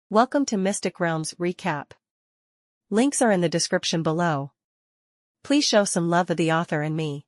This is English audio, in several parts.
Welcome to Mystic Realms Recap. Links are in the description below. Please show some love of the author and me.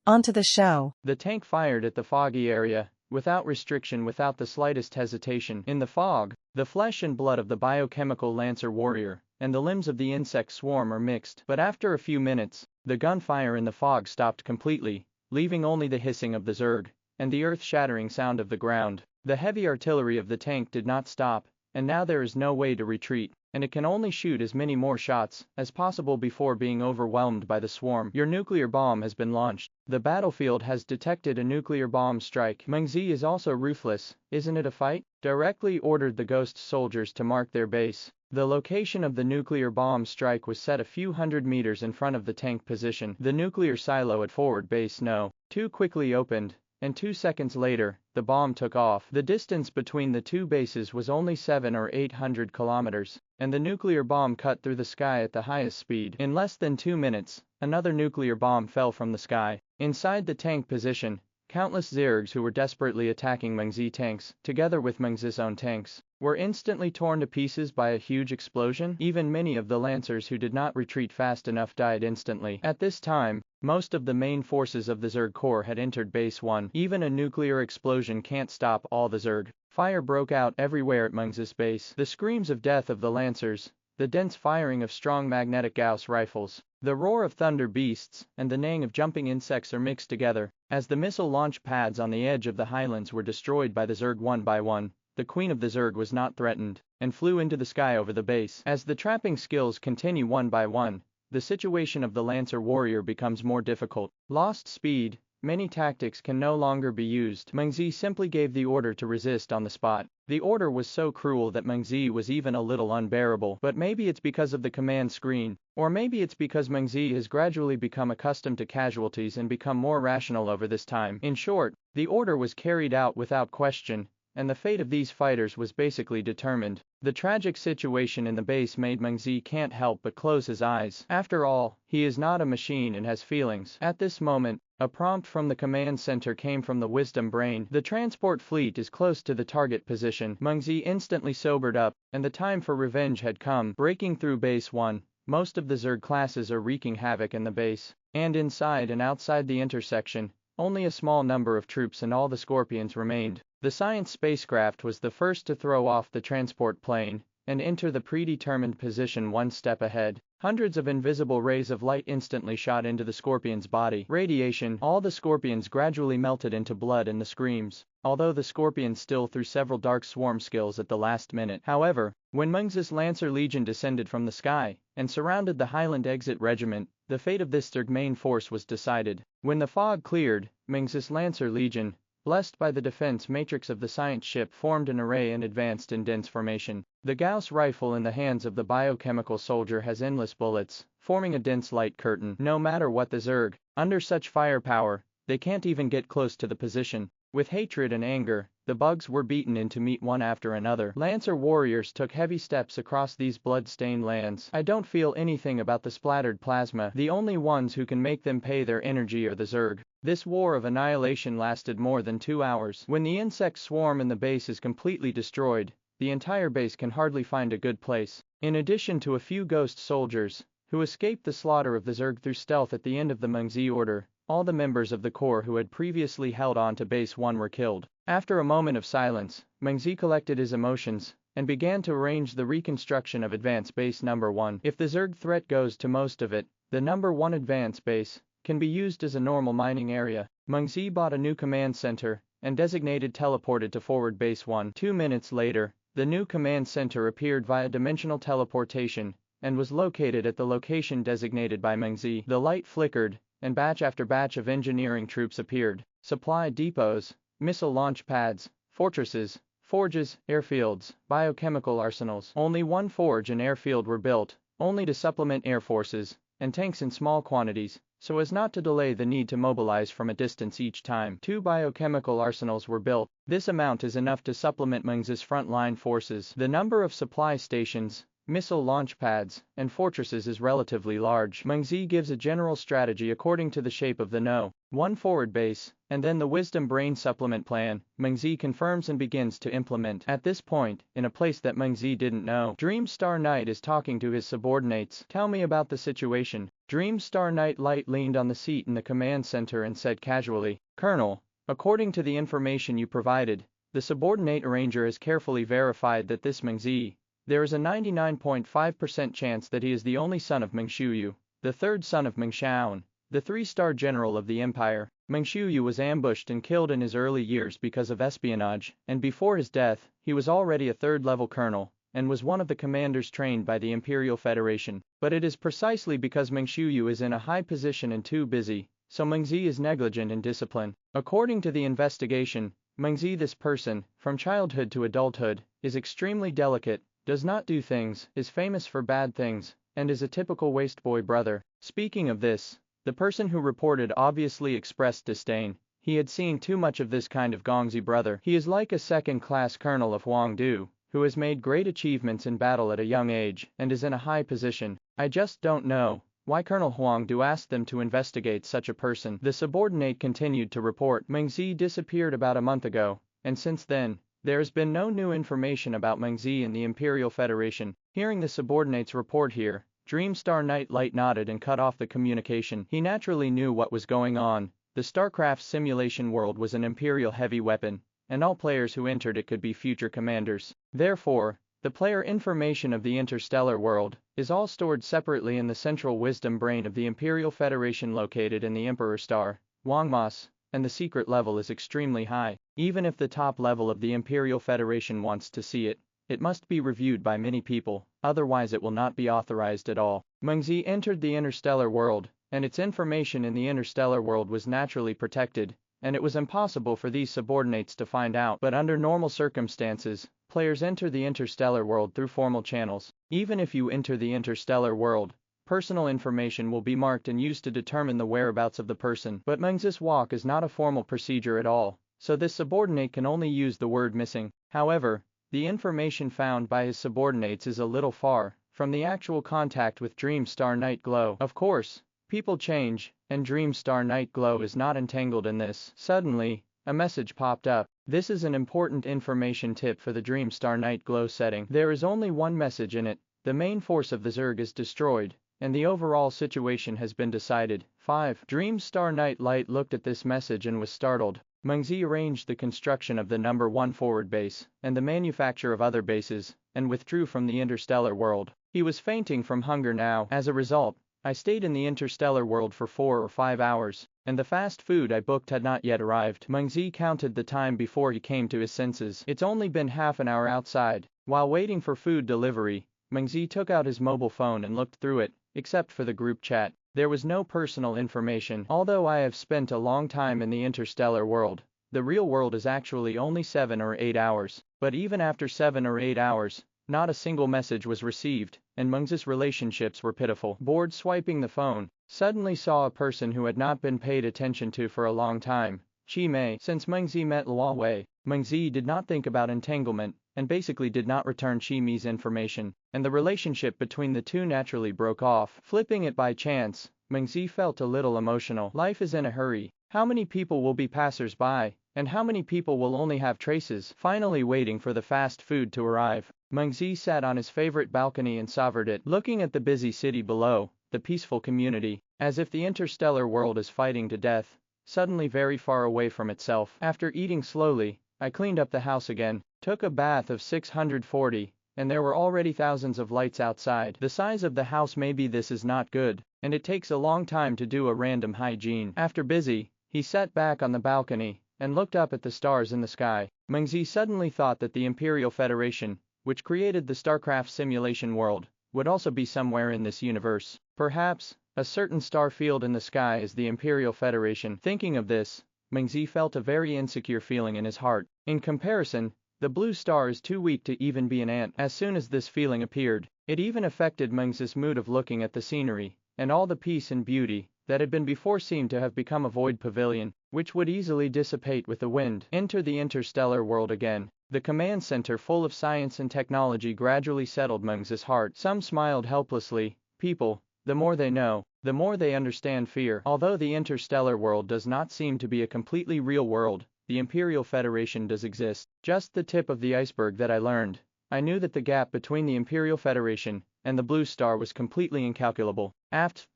On to the show. The tank fired at the foggy area, without restriction, without the slightest hesitation. In the fog, the flesh and blood of the biochemical lancer warrior and the limbs of the insect swarm are mixed. But after a few minutes, the gunfire in the fog stopped completely, leaving only the hissing of the Zerg and the earth-shattering sound of the ground. The heavy artillery of the tank did not stop, and now there is no way to retreat, and it can only shoot as many more shots as possible before being overwhelmed by the swarm. Your nuclear bomb has been launched. The battlefield has detected a nuclear bomb strike. Meng Ze is also ruthless. Isn't it a fight? Directly ordered the ghost soldiers to mark their base. The location of the nuclear bomb strike was set a few hundred meters in front of the tank position. The nuclear silo at forward base No. 2 quickly opened, and 2 seconds later, the bomb took off. The distance between the two bases was only 700 or 800 kilometers, and the nuclear bomb cut through the sky at the highest speed. In less than 2 minutes, another nuclear bomb fell from the sky. Inside the tank position, countless Zergs who were desperately attacking Meng Ze tanks, together with Meng Ze's own tanks, were instantly torn to pieces by a huge explosion. Even many of the Lancers who did not retreat fast enough died instantly. At this time, most of the main forces of the Zerg Corps had entered Base 1. Even a nuclear explosion can't stop all the Zerg. Fire broke out everywhere at Meng Ze's base. The screams of death of the Lancers, the dense firing of strong magnetic Gauss rifles, the roar of thunder beasts, and the neighing of jumping insects are mixed together. As the missile launch pads on the edge of the highlands were destroyed by the Zerg one by one, the Queen of the Zerg was not threatened, and flew into the sky over the base. As the trapping skills continue one by one, the situation of the Lancer warrior becomes more difficult. Lost speed, many tactics can no longer be used. Meng Ze simply gave the order to resist on the spot. The order was so cruel that Meng Ze was even a little unbearable. But maybe it's because of the command screen, or maybe it's because Meng Ze has gradually become accustomed to casualties and become more rational over this time. In short, the order was carried out without question, and the fate of these fighters was basically determined. The tragic situation in the base made Meng Ze can't help but close his eyes. After all, he is not a machine and has feelings. At this moment, a prompt from the command center came from the wisdom brain. The transport fleet is close to the target position. Meng Ze instantly sobered up, and the time for revenge had come. Breaking through Base 1, most of the Zerg classes are wreaking havoc in the base, and inside and outside the intersection, only a small number of troops and all the Scorpions remained. The science spacecraft was the first to throw off the transport plane and enter the predetermined position one step ahead. Hundreds of invisible rays of light instantly shot into the Scorpion's body. Radiation. All the Scorpions gradually melted into blood and the screams, although the Scorpions still threw several dark swarm skills at the last minute. However, when Meng Ze's Lancer Legion descended from the sky and surrounded the Highland Exit Regiment, the fate of this Zerg main force was decided. When the fog cleared, Meng Ze's Lancer Legion, blessed by the defense matrix of the science ship, formed an array and advanced in dense formation. The Gauss rifle in the hands of the biochemical soldier has endless bullets, forming a dense light curtain. No matter what the Zerg, under such firepower, they can't even get close to the position. With hatred and anger, the bugs were beaten into meat one after another. Lancer warriors took heavy steps across these blood-stained lands. I don't feel anything about the splattered plasma. The only ones who can make them pay their energy are the Zerg. This war of annihilation lasted more than 2 hours. When the insect swarm in the base is completely destroyed, the entire base can hardly find a good place. In addition to a few ghost soldiers, who escaped the slaughter of the Zerg through stealth at the end of the Meng Ze order, all the members of the Corps who had previously held on to Base 1 were killed. After a moment of silence, Meng Ze collected his emotions and began to arrange the reconstruction of Advance Base Number 1. If the Zerg threat goes to most of it, the Number 1 Advance Base can be used as a normal mining area. Meng Ze bought a new command center and designated teleported to Forward Base 1. 2 minutes later, the new command center appeared via dimensional teleportation and was located at the location designated by Meng Ze. The light flickered, and batch after batch of engineering troops appeared. Supply depots, missile launch pads, fortresses, forges, airfields, biochemical arsenals. Only one forge and airfield were built, only to supplement air forces, and tanks in small quantities, so as not to delay the need to mobilize from a distance each time. 2 biochemical arsenals were built. This amount is enough to supplement Meng Ze's front-line forces. The number of supply stations missile launch pads, and fortresses is relatively large. Meng Ze gives a general strategy according to the shape of the No. 1 forward base, and then the Wisdom Brain Supplement plan, Meng Ze confirms and begins to implement. At this point, in a place that Meng Ze didn't know, Dream Star Knight is talking to his subordinates. Tell me about the situation. Dream Star Knight Light leaned on the seat in the command center and said casually, Colonel, according to the information you provided, the subordinate arranger has carefully verified that this Meng Ze, there is a 99.5% chance that he is the only son of Meng Shuyu, the third son of Meng Shaon, the three-star general of the empire. Meng Shuyu was ambushed and killed in his early years because of espionage, and before his death, he was already a third-level colonel, and was one of the commanders trained by the Imperial Federation. But it is precisely because Meng Shuyu is in a high position and too busy, so Meng Ze is negligent in discipline. According to the investigation, Meng Ze, this person, from childhood to adulthood, is extremely delicate, does not do things, is famous for bad things, and is a typical wasteboy brother. Speaking of this, the person who reported obviously expressed disdain. He had seen too much of this kind of Gongzi brother. He is like a second-class colonel of Huangdu, who has made great achievements in battle at a young age, and is in a high position. I just don't know why Colonel Huangdu asked them to investigate such a person. The subordinate continued to report. Meng Ze disappeared about a month ago, and since then, there has been no new information about Meng Ze in the Imperial Federation. Hearing the subordinate's report here, Dream Star Knight Light nodded and cut off the communication. He naturally knew what was going on. The StarCraft simulation world was an Imperial heavy weapon, and all players who entered it could be future commanders. Therefore, the player information of the interstellar world is all stored separately in the central wisdom brain of the Imperial Federation located in the Emperor Star, Wangmas, and the secret level is extremely high. Even if the top level of the Imperial Federation wants to see it, it must be reviewed by many people, otherwise it will not be authorized at all. Meng Ze entered the interstellar world, and its information in the interstellar world was naturally protected, and it was impossible for these subordinates to find out. But under normal circumstances, players enter the interstellar world through formal channels. Even if you enter the interstellar world, personal information will be marked and used to determine the whereabouts of the person. But Meng Ze's walk is not a formal procedure at all, so this subordinate can only use the word missing. However, the information found by his subordinates is a little far from the actual contact with Dream Star Night Glow. Of course, people change, and Dream Star Night Glow is not entangled in this. Suddenly, a message popped up. This is an important information tip for the Dream Star Night Glow setting. There is only one message in it. The main force of the Zerg is destroyed, and the overall situation has been decided. 5. Dream Star Night Light looked at this message and was startled. Meng Ze arranged the construction of the number 1 forward base, and the manufacture of other bases, and withdrew from the interstellar world. He was fainting from hunger now. As a result, I stayed in the interstellar world for 4 or 5 hours, and the fast food I booked had not yet arrived. Meng Ze counted the time before he came to his senses. It's only been half an hour outside. While waiting for food delivery, Meng Ze took out his mobile phone and looked through it. Except for the group chat, there was no personal information. Although I have spent a long time in the interstellar world, the real world is actually only 7 or 8 hours. But even after 7 or 8 hours, not a single message was received, and Meng Ze's relationships were pitiful. Bored swiping the phone, suddenly saw a person who had not been paid attention to for a long time, Chi Mei. Since Meng Ze met Luo Wei, Meng Ze did not think about entanglement, and basically did not return Chi Mei's information, and the relationship between the two naturally broke off. Flipping it by chance, Meng Ze felt a little emotional. Life is in a hurry. How many people will be passers-by, and how many people will only have traces? Finally waiting for the fast food to arrive, Meng Ze sat on his favorite balcony and savored it, looking at the busy city below, the peaceful community, as if the interstellar world is fighting to death, suddenly very far away from itself. After eating slowly, I cleaned up the house again, took a bath of 640, and there were already thousands of lights outside. The size of the house, maybe this is not good, and it takes a long time to do a random hygiene. After busy, he sat back on the balcony, and looked up at the stars in the sky. Meng Ze suddenly thought that the Imperial Federation, which created the StarCraft simulation world, would also be somewhere in this universe. Perhaps, a certain star field in the sky is the Imperial Federation. Thinking of this, Meng Ze felt a very insecure feeling in his heart. In comparison, the blue star is too weak to even be an ant. As soon as this feeling appeared, it even affected Meng Ze's mood of looking at the scenery, and all the peace and beauty that had been before seemed to have become a void pavilion, which would easily dissipate with the wind. Enter the interstellar world again. The command center full of science and technology gradually settled Meng Ze's heart. Some smiled helplessly. People, the more they know, the more they understand fear. Although the interstellar world does not seem to be a completely real world, the Imperial Federation does exist. Just the tip of the iceberg that I learned. I knew that the gap between the Imperial Federation and the Blue Star was completely incalculable.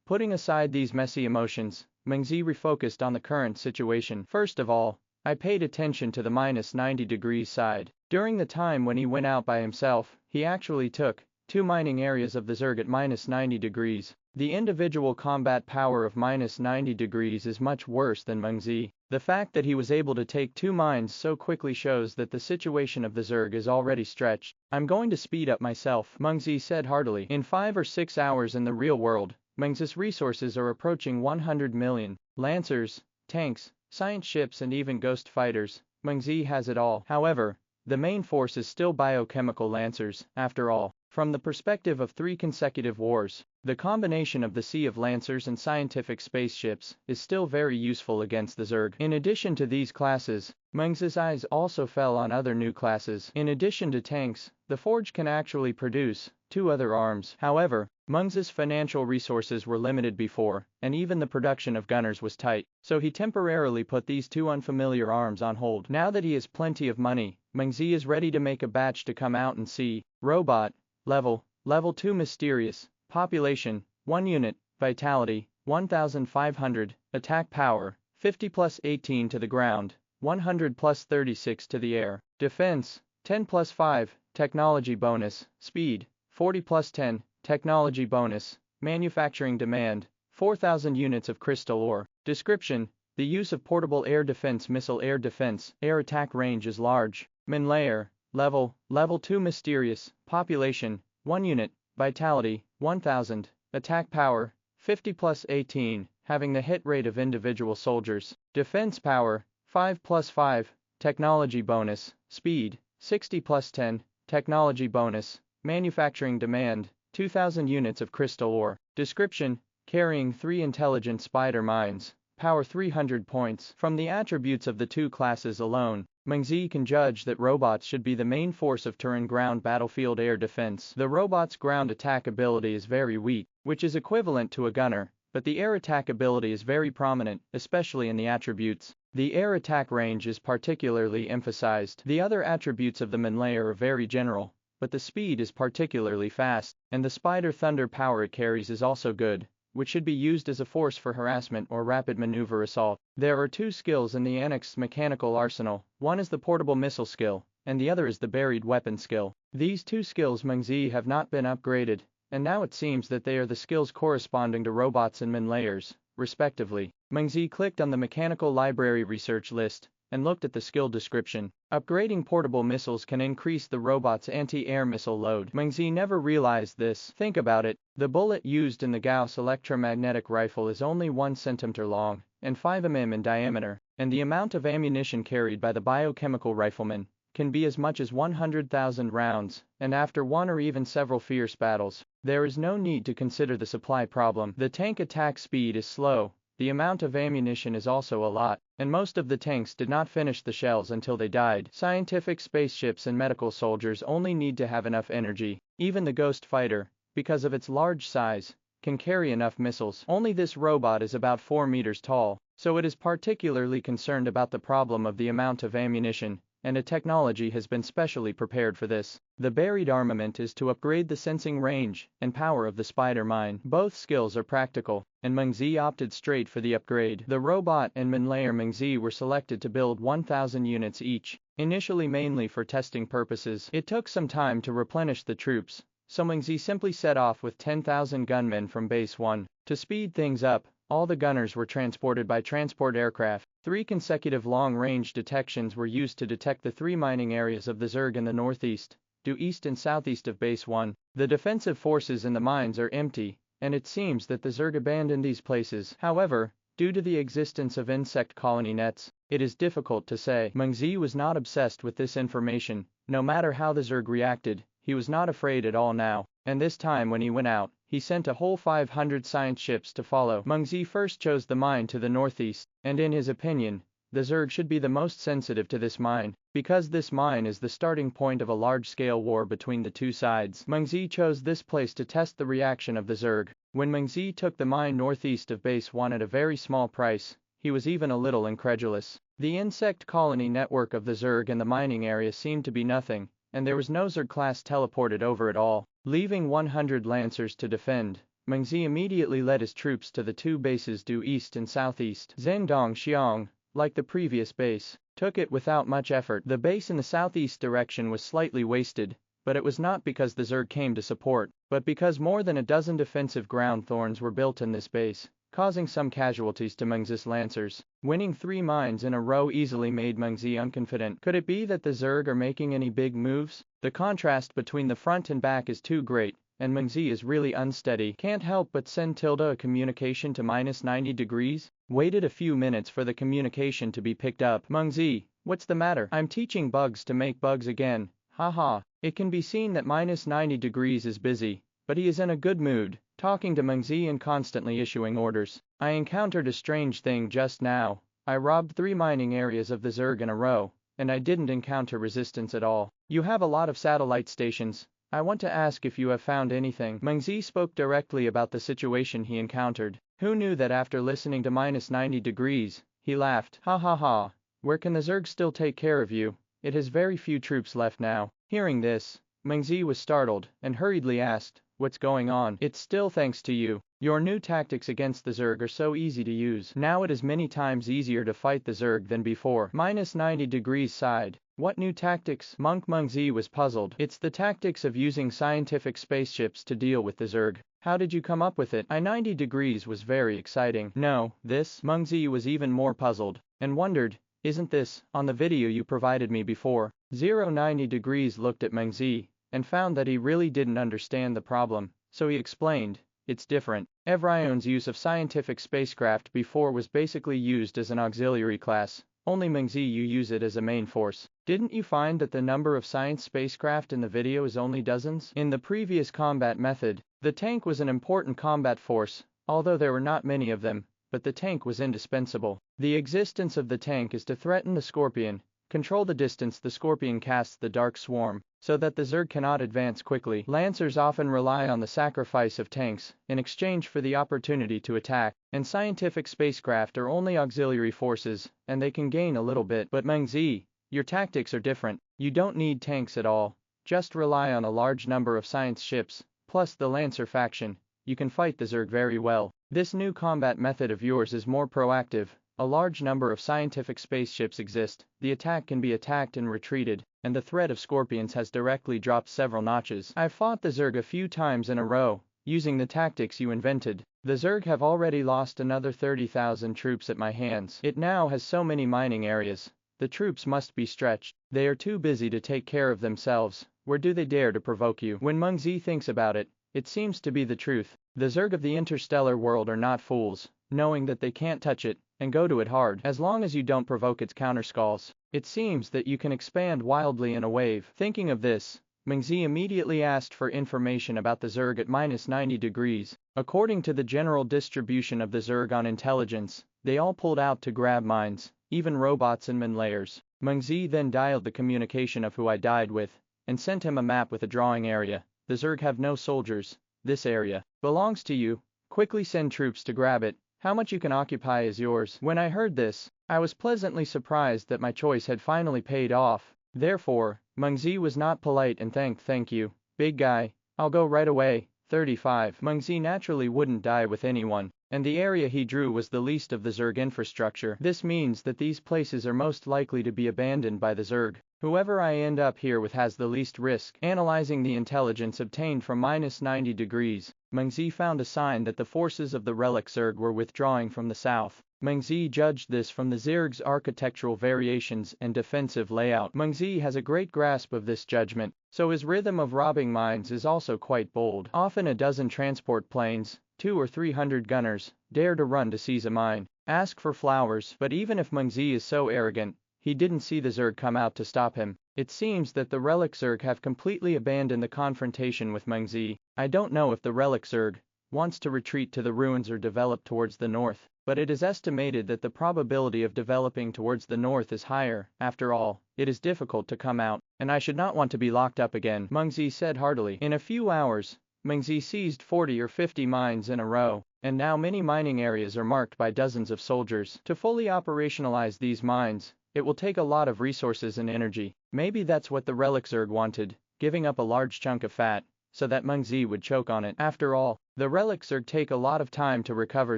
Putting aside these messy emotions, Meng Ze refocused on the current situation. First of all, I paid attention to the -90 side. During the time when he went out by himself, he actually took 2 mining areas of the Zerg at -90. The individual combat power of -90 is much worse than Meng Ze. The fact that he was able to take 2 mines so quickly shows that the situation of the Zerg is already stretched. I'm going to speed up myself, Meng Ze said heartily. In 5 or 6 hours in the real world, Meng Ze's resources are approaching 100 million. Lancers, tanks, science ships and even ghost fighters. Meng Ze has it all. However, the main force is still biochemical lancers. After all, from the perspective of 3 consecutive wars, the combination of the sea of lancers and scientific spaceships is still very useful against the Zerg. In addition to these classes, Meng Ze's eyes also fell on other new classes. In addition to tanks, the Forge can actually produce 2 other arms. However, Meng Ze's financial resources were limited before, and even the production of gunners was tight, so he temporarily put these 2 unfamiliar arms on hold. Now that he has plenty of money, Meng Ze is ready to make a batch to come out and see. Robot, level 2 mysterious, population, 1 unit, vitality, 1500, attack power, 50 plus 18 to the ground, 100 plus 36 to the air, defense, 10 plus 5, technology bonus, speed, 40 plus 10, technology bonus, manufacturing demand, 4,000 units of crystal ore. Description: the use of portable air defense missile. Air defense, air attack range is large. Manhwa, level 2 mysterious, population, 1 unit, vitality, 1000, attack power, 50 plus 18, having the hit rate of individual soldiers. Defense power, 5 plus 5, technology bonus, speed, 60 plus 10, technology bonus, manufacturing demand, 2,000 units of crystal ore. Description: carrying 3 intelligent spider mines, power 300 points. From the attributes of the 2 classes alone, Meng Ze can judge that robots should be the main force of Turan ground battlefield air defense. The robot's ground attack ability is very weak, which is equivalent to a gunner, but the air attack ability is very prominent, especially in the attributes. The air attack range is particularly emphasized. The other attributes of the Manhwa are very general, but the speed is particularly fast, and the spider thunder power it carries is also good, which should be used as a force for harassment or rapid maneuver assault. There are 2 skills in the annexed mechanical arsenal. One is the portable missile skill, and the other is the buried weapon skill. These 2 skills Meng Ze have not been upgraded, and now it seems that they are the skills corresponding to robots and Manhwas, respectively. Meng Ze clicked on the mechanical library research list and looked at the skill description. Upgrading portable missiles can increase the robot's anti-air missile load. Meng Ze never realized this. Think about it. The bullet used in the Gauss electromagnetic rifle is only 1 centimeter long and 5 mm in diameter, and the amount of ammunition carried by the biochemical rifleman can be as much as 100,000 rounds, and after 1 or even several fierce battles, there is no need to consider the supply problem. The tank attack speed is slow. The amount of ammunition is also a lot, and most of the tanks did not finish the shells until they died. Scientific spaceships and medical soldiers only need to have enough energy. Even the ghost fighter, because of its large size, can carry enough missiles. Only this robot is about 4 meters tall, so it is particularly concerned about the problem of the amount of ammunition, and a technology has been specially prepared for this. The buried armament is to upgrade the sensing range and power of the spider mine. Both skills are practical, and Meng Ze opted straight for the upgrade. The robot and Manhwa Meng Ze were selected to build 1,000 units each, initially mainly for testing purposes. It took some time to replenish the troops, so Meng Ze simply set off with 10,000 gunmen from Base 1. To speed things up, all the gunners were transported by transport aircraft. 3 consecutive long-range detections were used to detect the 3 mining areas of the Zerg in the northeast, due east and southeast of Base 1. The defensive forces in the mines are empty, and it seems that the Zerg abandoned these places. However, due to the existence of insect colony nets, it is difficult to say. Meng Ze was not obsessed with this information. No matter how the Zerg reacted, he was not afraid at all now, and this time when he went out, he sent a whole 500 science ships to follow. Meng Ze first chose the mine to the northeast, and in his opinion, the Zerg should be the most sensitive to this mine, because this mine is the starting point of a large-scale war between the two sides. Meng Ze chose this place to test the reaction of the Zerg. When Meng Ze took the mine northeast of base 1 at a very small price, he was even a little incredulous. The insect colony network of the Zerg in the mining area seemed to be nothing, and there was no Zerg class teleported over at all. Leaving 100 lancers to defend, Meng Ze immediately led his troops to the two bases due east and southeast. Zhengdong Xiang, like the previous base, took it without much effort. The base in the southeast direction was slightly wasted, but it was not because the Zerg came to support, but because more than a dozen defensive ground thorns were built in this base, causing some casualties to Meng Ze's lancers. Winning 3 mines in a row easily made Meng Ze unconfident. Could it be that the Zerg are making any big moves? The contrast between the front and back is too great, and Meng Ze is really unsteady. Can't help but send a communication to -90 degrees. Waited a few minutes for the communication to be picked up. Meng Ze, what's the matter? I'm teaching bugs to make bugs again. Haha. It can be seen that -90 degrees is busy, but he is in a good mood, talking to Meng Ze and constantly issuing orders. I encountered a strange thing just now. I robbed 3 mining areas of the Zerg in a row, and I didn't encounter resistance at all. You have a lot of satellite stations. I want to ask if you have found anything. Meng Ze spoke directly about the situation he encountered. Who knew that after listening to -90 degrees, he laughed. Ha ha ha. Where can the Zerg still take care of you? It has very few troops left now. Hearing this, Meng Ze was startled, and hurriedly asked, what's going on? It's still thanks to you. Your new tactics against the Zerg are so easy to use. Now it is many times easier to fight the Zerg than before. -90 degrees sighed. What new tactics? Meng Ze was puzzled. It's the tactics of using scientific spaceships to deal with the Zerg. How did you come up with it? 90 degrees was very exciting. No, this? Meng Ze was even more puzzled, and wondered, isn't this on the video you provided me before? 90 degrees looked at Meng Ze, and found that he really didn't understand the problem, so he explained, it's different. Evrion's use of scientific spacecraft before was basically used as an auxiliary class. Only Meng Ze you use it as a main force. Didn't you find that the number of science spacecraft in the video is only dozens? In the previous combat method, the tank was an important combat force, although there were not many of them, but the tank was indispensable. The existence of the tank is to threaten the Scorpion, control the distance the Scorpion casts the Dark Swarm, so that the Zerg cannot advance quickly. Lancers often rely on the sacrifice of tanks in exchange for the opportunity to attack, and scientific spacecraft are only auxiliary forces, and they can gain a little bit. But Meng Ze, your tactics are different. You don't need tanks at all. Just rely on a large number of science ships, plus the Lancer faction. You can fight the Zerg very well. This new combat method of yours is more proactive. A large number of scientific spaceships exist, the attack can be attacked and retreated, and the threat of Scorpions has directly dropped several notches. I've fought the Zerg a few times in a row, using the tactics you invented. The Zerg have already lost another 30,000 troops at my hands. It now has so many mining areas. The troops must be stretched. They are too busy to take care of themselves. Where do they dare to provoke you? When Meng Ze thinks about it, it seems to be the truth. The Zerg of the interstellar world are not fools, knowing that they can't touch it, and go to it hard, as long as you don't provoke its counterskulls. It seems that you can expand wildly in a wave. Thinking of this, Meng Ze immediately asked for information about the Zerg at -90 degrees. According to the general distribution of the Zerg on intelligence, they all pulled out to grab mines, even robots and Manhwars. Meng Ze then dialed the communication of who I died with, and sent him a map with a drawing area. The Zerg have no soldiers. This area belongs to you. Quickly send troops to grab it. How much you can occupy is yours. When I heard this, I was pleasantly surprised that my choice had finally paid off. Therefore, Meng Ze was not polite and thank you, big guy, I'll go right away. 35. Meng Ze naturally wouldn't die with anyone, and the area he drew was the least of the Zerg infrastructure. This means that these places are most likely to be abandoned by the Zerg. Whoever I end up here with has the least risk. Analyzing the intelligence obtained from -90 degrees, Meng Ze found a sign that the forces of the relic Zerg were withdrawing from the south. Meng Ze judged this from the Zerg's architectural variations and defensive layout. Meng Ze has a great grasp of this judgment, so his rhythm of robbing mines is also quite bold. Often a dozen transport planes, 200 or 300 gunners, dare to run to seize a mine, ask for flowers. But even if Meng Ze is so arrogant, he didn't see the Zerg come out to stop him. It seems that the relic Zerg have completely abandoned the confrontation with Meng Ze. I don't know if the relic Zerg wants to retreat to the ruins or develop towards the north, but it is estimated that the probability of developing towards the north is higher. After all, it is difficult to come out, and I should not want to be locked up again, Meng Ze said heartily. In a few hours, Meng Ze seized 40 or 50 mines in a row, and now many mining areas are marked by dozens of soldiers. To fully operationalize these mines, it will take a lot of resources and energy. Maybe that's what the relic Zerg wanted, giving up a large chunk of fat, so that Meng Ze would choke on it. After all, the relic Zerg take a lot of time to recover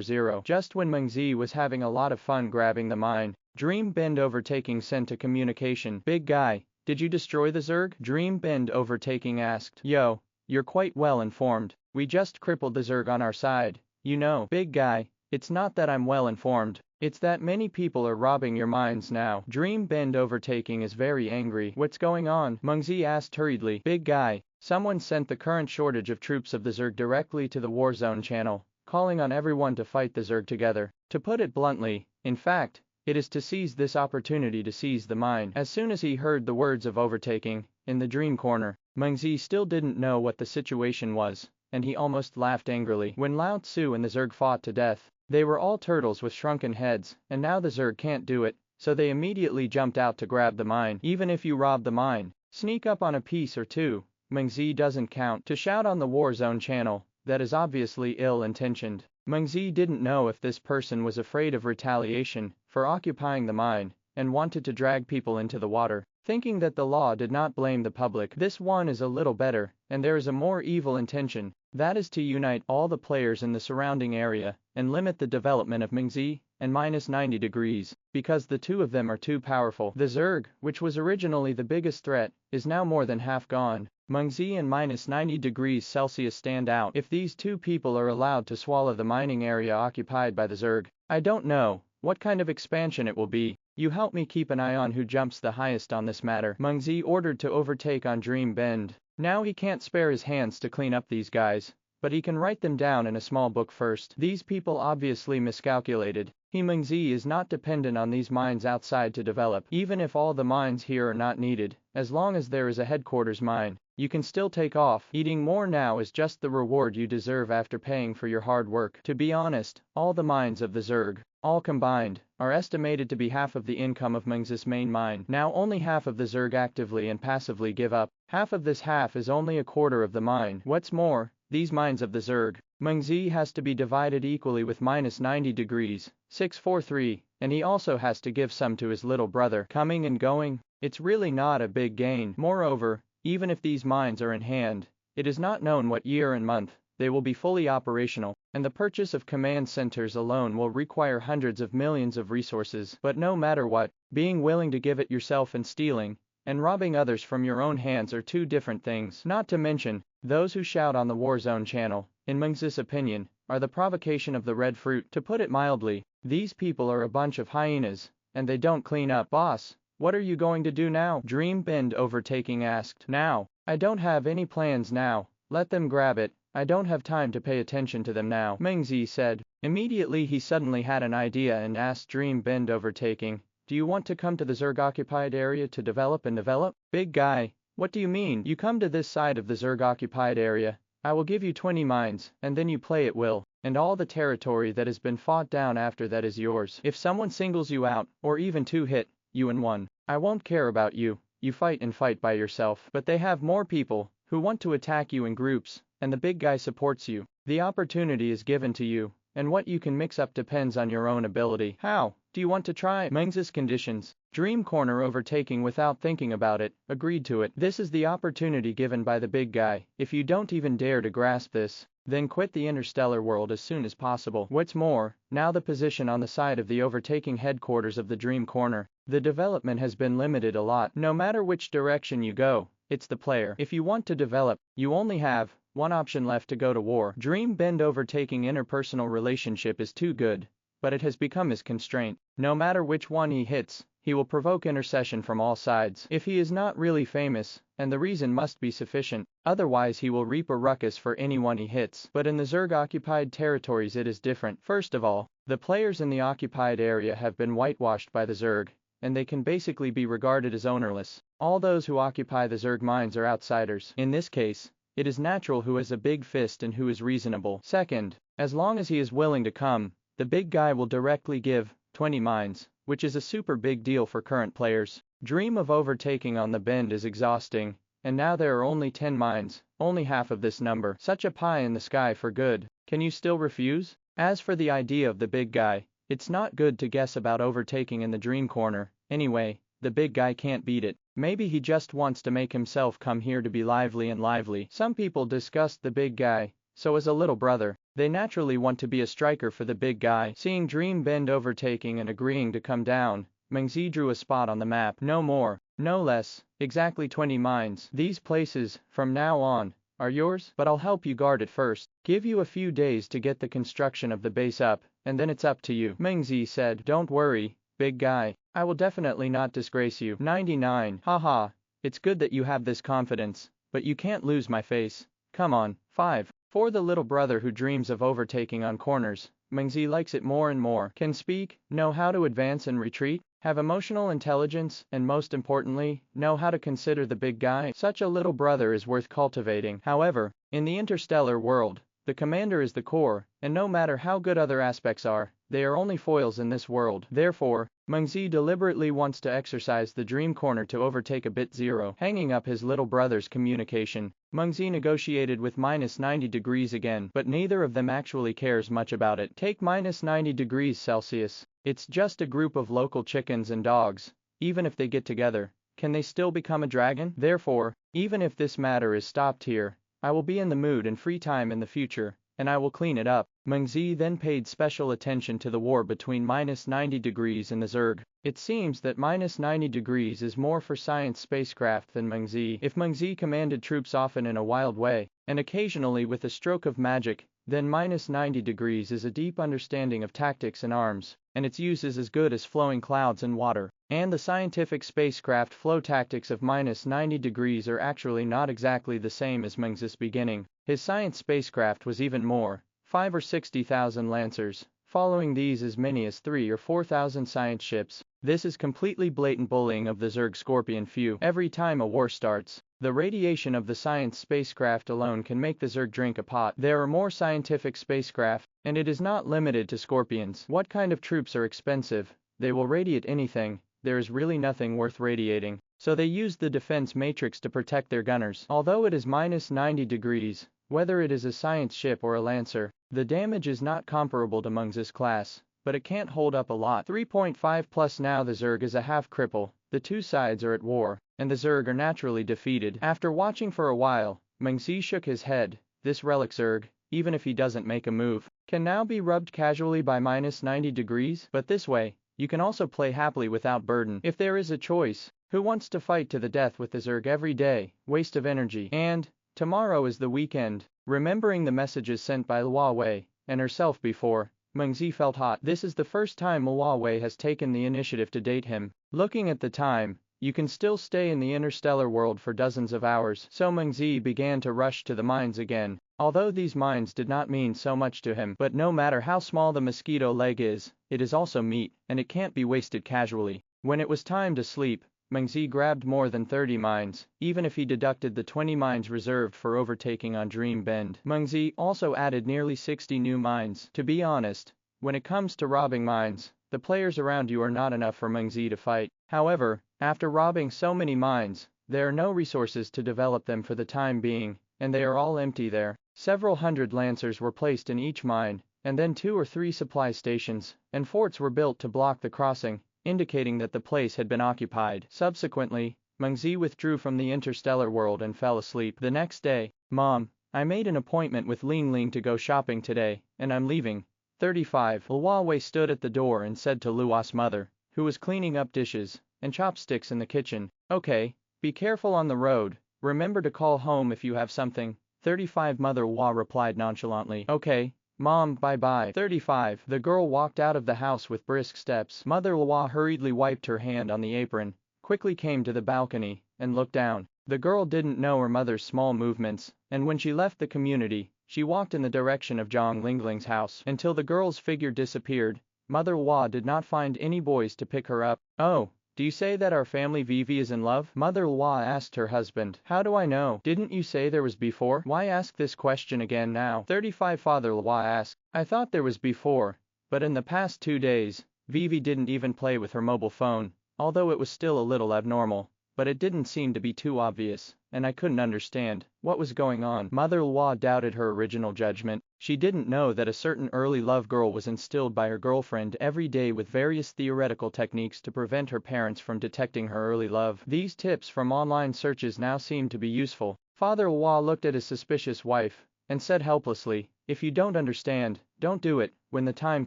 Zero. Just when Meng Ze was having a lot of fun grabbing the mine, Dream Bend Overtaking sent a communication. Big guy, did you destroy the Zerg? Dream Bend Overtaking asked. Yo, you're quite well informed. We just crippled the Zerg on our side. You know, big guy, it's not that I'm well informed. It's that many people are robbing your mines now. Dream Bend Overtaking is very angry. What's going on? Meng Ze asked hurriedly. Big guy, someone sent the current shortage of troops of the Zerg directly to the Warzone channel, calling on everyone to fight the Zerg together. To put it bluntly, in fact, it is to seize this opportunity to seize the mine. As soon as he heard the words of overtaking, in the dream corner, Meng Ze still didn't know what the situation was, and he almost laughed angrily. When Lao Tzu and the Zerg fought to death, they were all turtles with shrunken heads, and now the Zerg can't do it, so they immediately jumped out to grab the mine. Even if you rob the mine, sneak up on a piece or two, Meng Ze doesn't count. To shout on the Warzone channel, that is obviously ill-intentioned. Meng Ze didn't know if this person was afraid of retaliation for occupying the mine, and wanted to drag people into the water, thinking that the law did not blame the public. This one is a little better, and there is a more evil intention, that is to unite all the players in the surrounding area, and limit the development of Meng Ze and -90 degrees, because the two of them are too powerful. The Zerg, which was originally the biggest threat, is now more than half gone. Meng Ze and -90 degrees Celsius stand out. If these two people are allowed to swallow the mining area occupied by the Zerg, I don't know what kind of expansion it will be. You help me keep an eye on who jumps the highest on this matter. Meng Ze ordered to overtake on Dream Bend. Now he can't spare his hands to clean up these guys, but he can write them down in a small book first. These people obviously miscalculated. Meng Ze is not dependent on these mines outside to develop. Even if all the mines here are not needed, as long as there is a headquarters mine, you can still take off. Eating more now is just the reward you deserve after paying for your hard work. To be honest, all the mines of the Zerg, all combined, are estimated to be half of the income of Meng Ze's main mine. Now only half of the Zerg actively and passively give up. Half of this half is only a quarter of the mine. What's more, these mines of the Zerg, Meng Ze has to be divided equally with -90 degrees, 643, and he also has to give some to his little brother. Coming and going, it's really not a big gain. Moreover, even if these mines are in hand, it is not known what year and month they will be fully operational, and the purchase of command centers alone will require hundreds of millions of resources. But no matter what, being willing to give it yourself and stealing and robbing others from your own hands are two different things. Not to mention, those who shout on the Warzone channel, in Meng Ze's opinion, are the provocation of the red fruit. To put it mildly, these people are a bunch of hyenas, and they don't clean up. Boss, what are you going to do now? Dream Bend Overtaking asked. Now, I don't have any plans now. Let them grab it. I don't have time to pay attention to them now, Meng Ze said. Immediately he suddenly had an idea and asked Dream Bend Overtaking, do you want to come to the Zerg occupied area to develop and develop? Big guy, what do you mean? You come to this side of the Zerg occupied area, I will give you 20 mines, and then you play at will, and all the territory that has been fought down after that is yours. If someone singles you out, or even two hit you in one, I won't care about you. You fight and fight by yourself. But they have more people who want to attack you in groups, and the big guy supports you. The opportunity is given to you, and what you can mix up depends on your own ability. How? Do you want to try? Meng Ze's conditions. Dream Corner Overtaking without thinking about it, agreed to it. This is the opportunity given by the big guy. If you don't even dare to grasp this, then quit the interstellar world as soon as possible. What's more, now the position on the side of the overtaking headquarters of the Dream Corner, the development has been limited a lot. No matter which direction you go, it's the player. If you want to develop, you only have one option left: to go to war. Dream Bend Overtaking interpersonal relationship is too good, but it has become his constraint. No matter which one he hits, he will provoke intercession from all sides. If he is not really famous, and the reason must be sufficient, otherwise he will reap a ruckus for anyone he hits. But in the Zerg-occupied territories it is different. First of all, the players in the occupied area have been whitewashed by the Zerg, and they can basically be regarded as ownerless. All those who occupy the Zerg mines are outsiders. In this case, it is natural who has a big fist and who is reasonable. Second, as long as he is willing to come, the big guy will directly give 20 mines, which is a super big deal for current players. Dream of overtaking on the bend is exhausting, and now there are only 10 mines, only half of this number. Such a pie in the sky for good. Can you still refuse? As for the idea of the big guy, it's not good to guess about overtaking in the dream corner. Anyway, the big guy can't beat it. Maybe he just wants to make himself come here to be lively and lively. Some people disgust the big guy, so as a little brother, they naturally want to be a striker for the big guy. Seeing Dream Bend overtaking and agreeing to come down, Meng Ze drew a spot on the map. No more, no less, exactly 20 mines. These places, from now on, are yours, but I'll help you guard it first. Give you a few days to get the construction of the base up, and then it's up to you. Meng Ze said, don't worry, big guy, I will definitely not disgrace you. 99. Haha, it's good that you have this confidence, but you can't lose my face. Come on. 5. For the little brother who dreams of overtaking on corners, Meng Ze likes it more and more. Can speak, know how to advance and retreat, have emotional intelligence, and most importantly, know how to consider the big guy. Such a little brother is worth cultivating. However, in the interstellar world, the commander is the core, and no matter how good other aspects are, they are only foils in this world. Therefore, Meng Ze deliberately wants to exercise the dream corner to overtake a bit 0. Hanging up his little brother's communication, Meng Ze negotiated with -90° again, but neither of them actually cares much about it. Take -90°C. It's just a group of local chickens and dogs. Even if they get together, can they still become a dragon? Therefore, even if this matter is stopped here, I will be in the mood and free time in the future, and I will clean it up. Meng Ze then paid special attention to the war between -90° and the Zerg. It seems that -90° is more for science spacecraft than Meng Ze. If Meng Ze commanded troops often in a wild way, and occasionally with a stroke of magic, then -90° is a deep understanding of tactics and arms, and its use is as good as flowing clouds and water. And the scientific spacecraft flow tactics of -90° are actually not exactly the same as Meng Ze's beginning. His science spacecraft was even more, 5 or 60,000 lancers, following these as many as 3 or 4,000 science ships. This is completely blatant bullying of the Zerg Scorpion few. Every time a war starts, the radiation of the science spacecraft alone can make the Zerg drink a pot. There are more scientific spacecraft, and it is not limited to Scorpions. What kind of troops are expensive? They will radiate anything. There is really nothing worth radiating, so they use the defense matrix to protect their gunners. Although it is -90°, whether it is a science ship or a lancer, the damage is not comparable to Meng Ze's class, but it can't hold up a lot. 3.5 plus. Now the Zerg is a half cripple, the two sides are at war, and the Zerg are naturally defeated. After watching for a while, Meng Ze shook his head. This relic Zerg, even if he doesn't make a move, can now be rubbed casually by -90°, but this way, you can also play happily without burden. If there is a choice, who wants to fight to the death with the Zerg every day? Waste of energy. And tomorrow is the weekend. Remembering the messages sent by Huawei and herself before, Meng Ze felt hot. This is the first time Huawei has taken the initiative to date him. Looking at the time, you can still stay in the interstellar world for dozens of hours. So Meng Ze began to rush to the mines again. Although these mines did not mean so much to him, but no matter how small the mosquito leg is, it is also meat, and it can't be wasted casually. When it was time to sleep, Meng Ze grabbed more than 30 mines, even if he deducted the 20 mines reserved for overtaking on Dream Bend. Meng Ze also added nearly 60 new mines. To be honest, when it comes to robbing mines, the players around you are not enough for Meng Ze to fight. However, after robbing so many mines, there are no resources to develop them for the time being, and they are all empty there. Several hundred lancers were placed in each mine, and then 2 or 3 supply stations and forts were built to block the crossing, indicating that the place had been occupied. Subsequently, Meng Ze withdrew from the interstellar world and fell asleep. The next day, Mom, I made an appointment with Ling Ling to go shopping today, and I'm leaving. 35. Huawei stood at the door and said to Lua's mother, who was cleaning up dishes and chopsticks in the kitchen, okay, be careful on the road, remember to call home if you have something. 35. Mother Hua replied nonchalantly, okay, Mom, bye-bye. 35. The girl walked out of the house with brisk steps. Mother Hua hurriedly wiped her hand on the apron, quickly came to the balcony, and looked down. The girl didn't know her mother's small movements, and when she left the community, she walked in the direction of Zhang Lingling's house. Until the girl's figure disappeared, Mother Hua did not find any boys to pick her up. Oh, do you say that our family Vivi is in love? Mother Hua asked her husband. How do I know? Didn't you say there was before? Why ask this question again now? 35. Father Hua asked. I thought there was before, But in the past 2 days, Vivi didn't even play with her mobile phone, although it was still a little abnormal. But it didn't seem to be too obvious, and I couldn't understand what was going on. Mother Lwa doubted her original judgment. She didn't know that a certain early love girl was instilled by her girlfriend every day with various theoretical techniques to prevent her parents from detecting her early love. These tips from online searches now seemed to be useful. Father Lwa looked at his suspicious wife and said helplessly, "If you don't understand, don't do it. When the time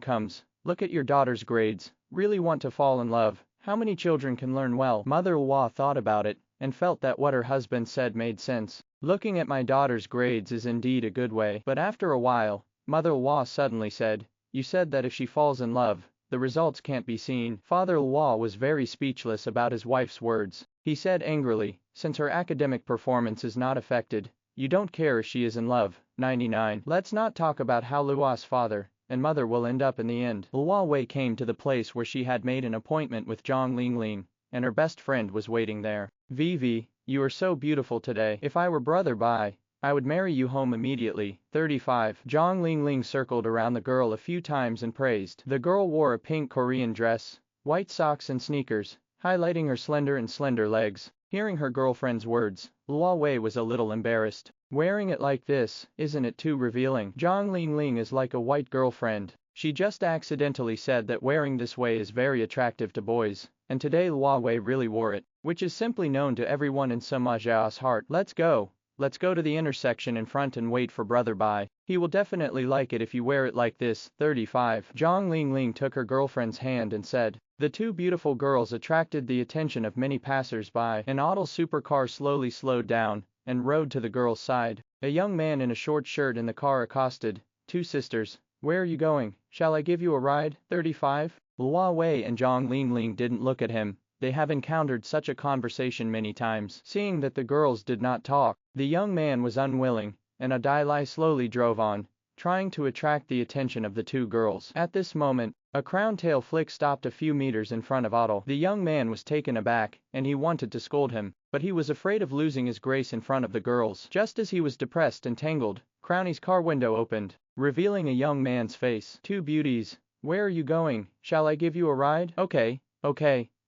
comes, look at your daughter's grades. Really want to fall in love. How many children can learn well?" Mother Lwa thought about it and felt that what her husband said made sense. Looking at my daughter's grades is indeed a good way. But after a while, Mother Lwa suddenly said, "You said that if she falls in love, the results can't be seen." Father Lwa was very speechless about his wife's words. He said angrily, "Since her academic performance is not affected, you don't care if she is in love." 99. Let's not talk about how Lua's father and mother will end up in the end. Lua Wei came to the place where she had made an appointment with Zhang Lingling, and her best friend was waiting there. "Vivi, you are so beautiful today. If I were brother Bai, I would marry you home immediately." 35. Zhang Lingling circled around the girl a few times and praised. The girl wore a pink Korean dress, white socks and sneakers, highlighting her slender legs. Hearing her girlfriend's words, Lua Wei was a little embarrassed. "Wearing it like this, isn't it too revealing? Zhang Lingling is like a white girlfriend. She just accidentally said that wearing this way is very attractive to boys, and today Lua Wei really wore it, which is simply known to everyone in Sima Zhao's heart. Let's go to the intersection in front and wait for brother Bai. He will definitely like it if you wear it like this." 35. Zhang Lingling took her girlfriend's hand and said. The two beautiful girls attracted the attention of many passers-by. An auto supercar slowly slowed down and rode to the girl's side. A young man in a short shirt in the car accosted, "Two sisters, where are you going? Shall I give you a ride?" 35. Lua Wei and Zhang Lingling didn't look at him. They have encountered such a conversation many times. Seeing that the girls did not talk, the young man was unwilling, and Adai slowly drove on, trying to attract the attention of the two girls. At this moment, a crown tail flick stopped a few meters in front of Otto. The young man was taken aback, and he wanted to scold him, but he was afraid of losing his grace in front of the girls. Just as he was depressed and tangled, Crowny's car window opened, revealing a young man's face. "Two beauties, where are you going? Shall I give you a ride?" Okay,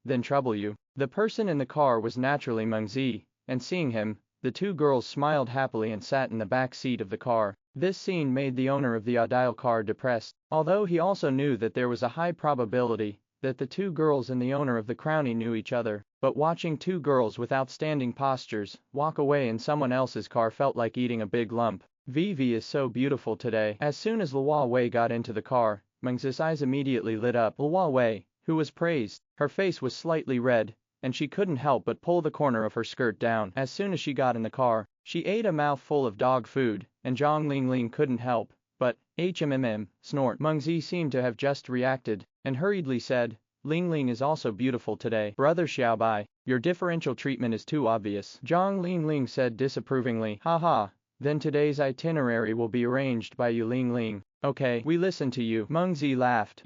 then trouble you." The person in the car was naturally Meng Ze, and seeing him, the two girls smiled happily and sat in the back seat of the car. This scene made the owner of the Adile car depressed, although he also knew that there was a high probability that the two girls and the owner of the Crowny knew each other. But watching two girls with outstanding postures walk away in someone else's car felt like eating a big lump. "Vivi is so beautiful today." As soon as Lua Wei got into the car, Meng Ze's eyes immediately lit up. Lua Wei, who was praised, her face was slightly red, and she couldn't help but pull the corner of her skirt down. As soon as she got in the car, she ate a mouthful of dog food, and Zhang Lingling couldn't help but snort. Meng Ze seemed to have just reacted, and hurriedly said, "Lingling is also beautiful today." "Brother Xiaobai, your differential treatment is too obvious." Zhang Lingling said disapprovingly. "Haha, then today's itinerary will be arranged by you, Lingling. Okay, we listen to you." Meng Ze laughed.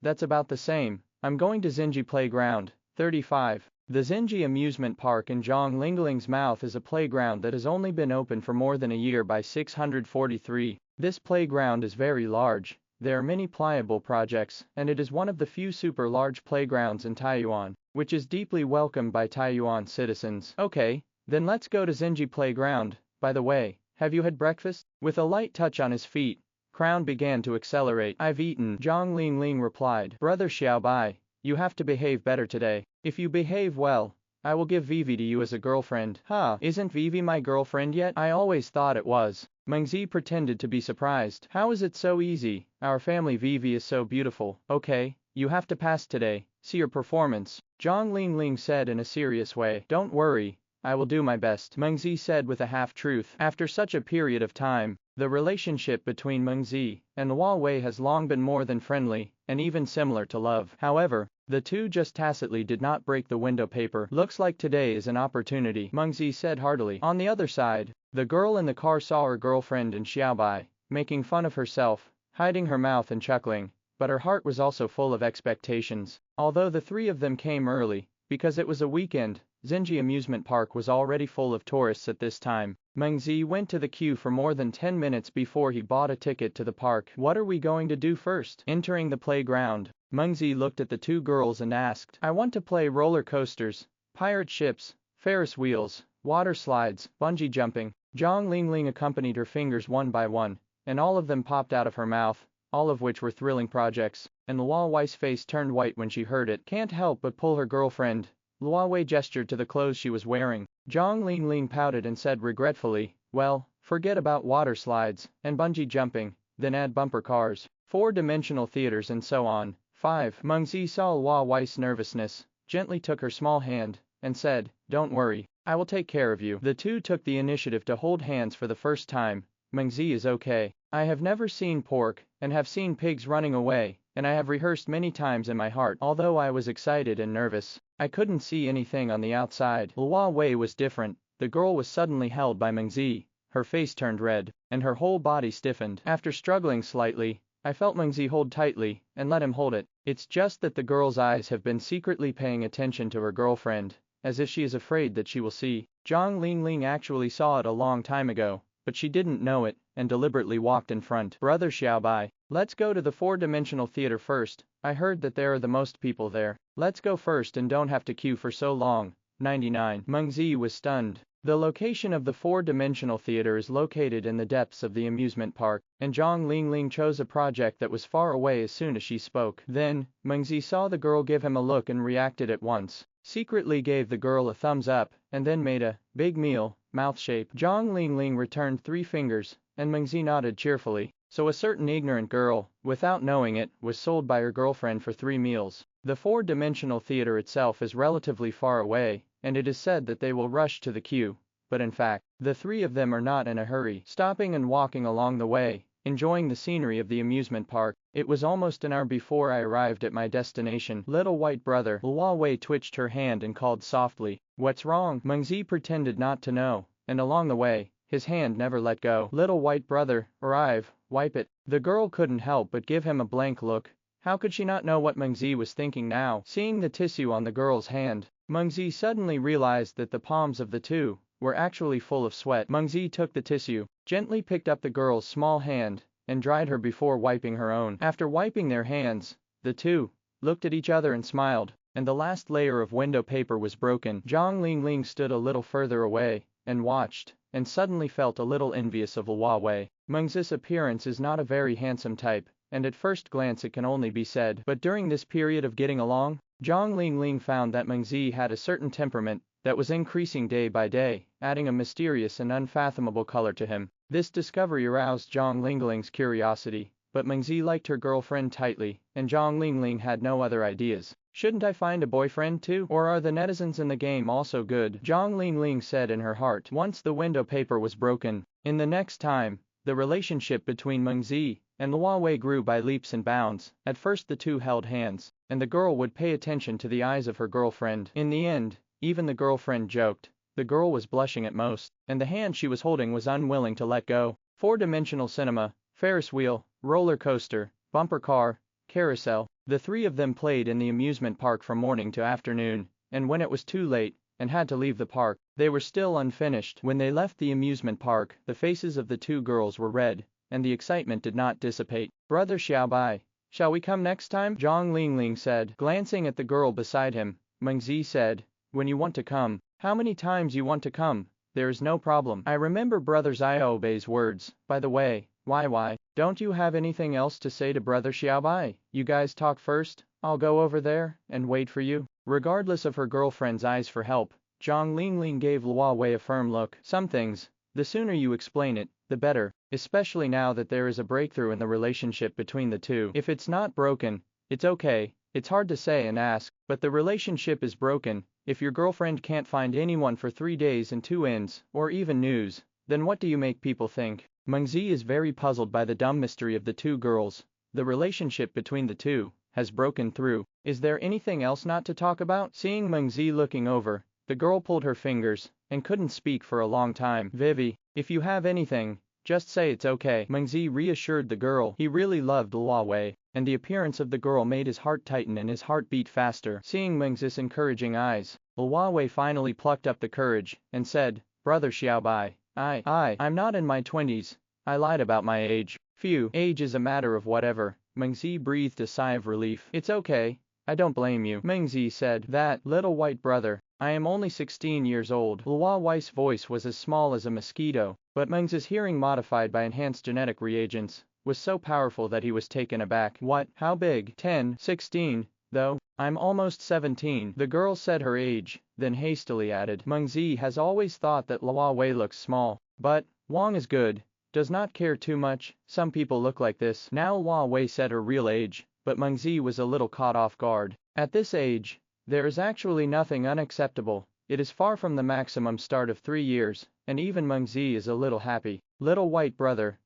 That's about the same. I'm going to Zinji Playground." 35. The Zinji amusement park in Zhang Lingling's mouth is a playground that has only been open for more than a year by 643. This playground is very large. There are many pliable projects, and it is one of the few super large playgrounds in Taiyuan, which is deeply welcomed by Taiyuan citizens. Okay, then let's go to Zinji Playground. By the way, have you had breakfast? With a light touch on his feet, Crown began to accelerate. "I've eaten," Zhang Lingling replied. "Brother Xiaobai, you have to behave better today. If you behave well, I will give Vivi to you as a girlfriend." "Ha, isn't Vivi my girlfriend yet? I always thought it was." Meng Ze pretended to be surprised. "How is it so easy? Our family Vivi is so beautiful." "Okay, you have to pass today. See your performance," Zhang Lingling said in a serious way. "Don't worry, I will do my best," Meng Ze said with a half-truth. After such a period of time, the relationship between Meng Ze and Lua Wei has long been more than friendly, and even similar to love. However, the two just tacitly did not break the window paper. "Looks like today is an opportunity," Meng Ze said heartily. On the other side, the girl in the car saw her girlfriend and Xiaobai, making fun of herself, hiding her mouth and chuckling, but her heart was also full of expectations. Although the three of them came early, because it was a weekend, Zenji amusement park was already full of tourists at this time. Meng Ze went to the queue for more than 10 minutes before he bought a ticket to the park. What are we going to do first? Entering the playground, Meng Ze looked at the two girls and asked, I want to play roller coasters, pirate ships, Ferris wheels, water slides, bungee jumping. Zhang Lingling accompanied her fingers one by one, and all of them popped out of her mouth, all of which were thrilling projects, and Luo Wei's face turned white when she heard it. Can't help but pull her girlfriend. Luo Wei gestured to the clothes she was wearing. Zhang Lingling pouted and said regretfully, well, forget about water slides and bungee jumping, then add bumper cars, four-dimensional theaters and so on. 5. Meng Ze saw Luo Wei's nervousness, gently took her small hand, and said, don't worry, I will take care of you. The two took the initiative to hold hands for the first time. Meng Ze is okay. I have never seen pork, and have seen pigs running away, and I have rehearsed many times in my heart. Although I was excited and nervous, I couldn't see anything on the outside. Luo Wei was different. The girl was suddenly held by Meng Ze. Her face turned red, and her whole body stiffened. After struggling slightly, I felt Meng Ze hold tightly, and let him hold it. It's just that the girl's eyes have been secretly paying attention to her girlfriend, as if she is afraid that she will see. Zhang Lingling actually saw it a long time ago, but she didn't know it, and deliberately walked in front. Brother Xiaobai, let's go to the four-dimensional theater first. I heard that there are the most people there. Let's go first and don't have to queue for so long. 99. Meng Ze was stunned. The location of the four-dimensional theater is located in the depths of the amusement park, and Zhang Lingling chose a project that was far away as soon as she spoke. Then, Meng Ze saw the girl give him a look and reacted at once. Secretly gave the girl a thumbs up, and then made a big meal, mouth shape. Zhang Lingling returned 3 fingers, and Meng Ze nodded cheerfully. So a certain ignorant girl, without knowing it, was sold by her girlfriend for 3 meals. The four-dimensional theater itself is relatively far away, and it is said that they will rush to the queue, but in fact, the 3 of them are not in a hurry, stopping and walking along the way, enjoying the scenery of the amusement park. It was almost an hour before I arrived at my destination. Little white brother. Luo Wei twitched her hand and called softly, what's wrong? Meng Ze pretended not to know, and along the way, his hand never let go. Little white brother, arrive, wipe it. The girl couldn't help but give him a blank look. How could she not know what Meng Ze was thinking now? Seeing the tissue on the girl's hand, Meng Ze suddenly realized that the palms of the two were actually full of sweat. Meng Ze took the tissue, gently picked up the girl's small hand, and dried her before wiping her own. After wiping their hands, the two looked at each other and smiled, and the last layer of window paper was broken. Zhang Lingling stood a little further away and watched, and suddenly felt a little envious of Luo Wei. Meng Ze's appearance is not a very handsome type, and at first glance it can only be said. But during this period of getting along, Zhang Lingling found that Meng Ze had a certain temperament that was increasing day by day, adding a mysterious and unfathomable color to him. This discovery aroused Zhang Lingling's curiosity, but Meng Ze liked her girlfriend tightly, and Zhang Lingling had no other ideas. Shouldn't I find a boyfriend too? Or are the netizens in the game also good? Zhang Lingling said in her heart. Once the window paper was broken, in the next time, the relationship between Meng Ze and Luo Wei grew by leaps and bounds. At first the two held hands, and the girl would pay attention to the eyes of her girlfriend. In the end, even the girlfriend joked. The girl was blushing at most, and the hand she was holding was unwilling to let go. Four-dimensional cinema, Ferris wheel, roller coaster, bumper car, carousel. The 3 of them played in the amusement park from morning to afternoon, and when it was too late, and had to leave the park, they were still unfinished. When they left the amusement park, the faces of the 2 girls were red, and the excitement did not dissipate. Brother Xiaobai, shall we come next time? Zhang Lingling said, glancing at the girl beside him. Meng Ze said, when you want to come. How many times you want to come, there is no problem. I remember Brother Xiaobei's words. By the way, why, don't you have anything else to say to Brother Xiaobai? You guys talk first, I'll go over there and wait for you. Regardless of her girlfriend's eyes for help, Zhang Lingling gave Luo Wei a firm look. Some things, the sooner you explain it, the better, especially now that there is a breakthrough in the relationship between the two. If it's not broken, it's okay. It's hard to say and ask, but the relationship is broken. If your girlfriend can't find anyone for 3 days and 2 ends, or even news, then what do you make people think? Meng Ze is very puzzled by the dumb mystery of the 2 girls. The relationship between the two has broken through. Is there anything else not to talk about? Seeing Meng Ze looking over, the girl pulled her fingers, and couldn't speak for a long time. Vivi, if you have anything, just say it's okay. Meng Ze reassured the girl. He really loved Luo Wei, and the appearance of the girl made his heart tighten and his heart beat faster. Seeing Meng Ze's encouraging eyes, Wei finally plucked up the courage and said, "Brother Xiaobai, I'm not in my 20s. I lied about my age. Phew, age is a matter of whatever." Meng Ze breathed a sigh of relief. "It's okay. I don't blame you." Meng Ze said, "That, little white brother, I am only 16 years old." Wei's voice was as small as a mosquito, but Meng Ze's hearing modified by enhanced genetic reagents was so powerful that he was taken aback. "What? How big?" 10, 16, though. "I'm almost 17. The girl said her age, then hastily added, "Meng Ze has always thought that Wei looks small. But, Wang is good. Does not care too much. Some people look like this." Now Wei said her real age, but Meng Ze was a little caught off guard. At this age, there is actually nothing unacceptable. It is far from the maximum start of 3 years, and even Meng Ze is a little happy. Little white brother,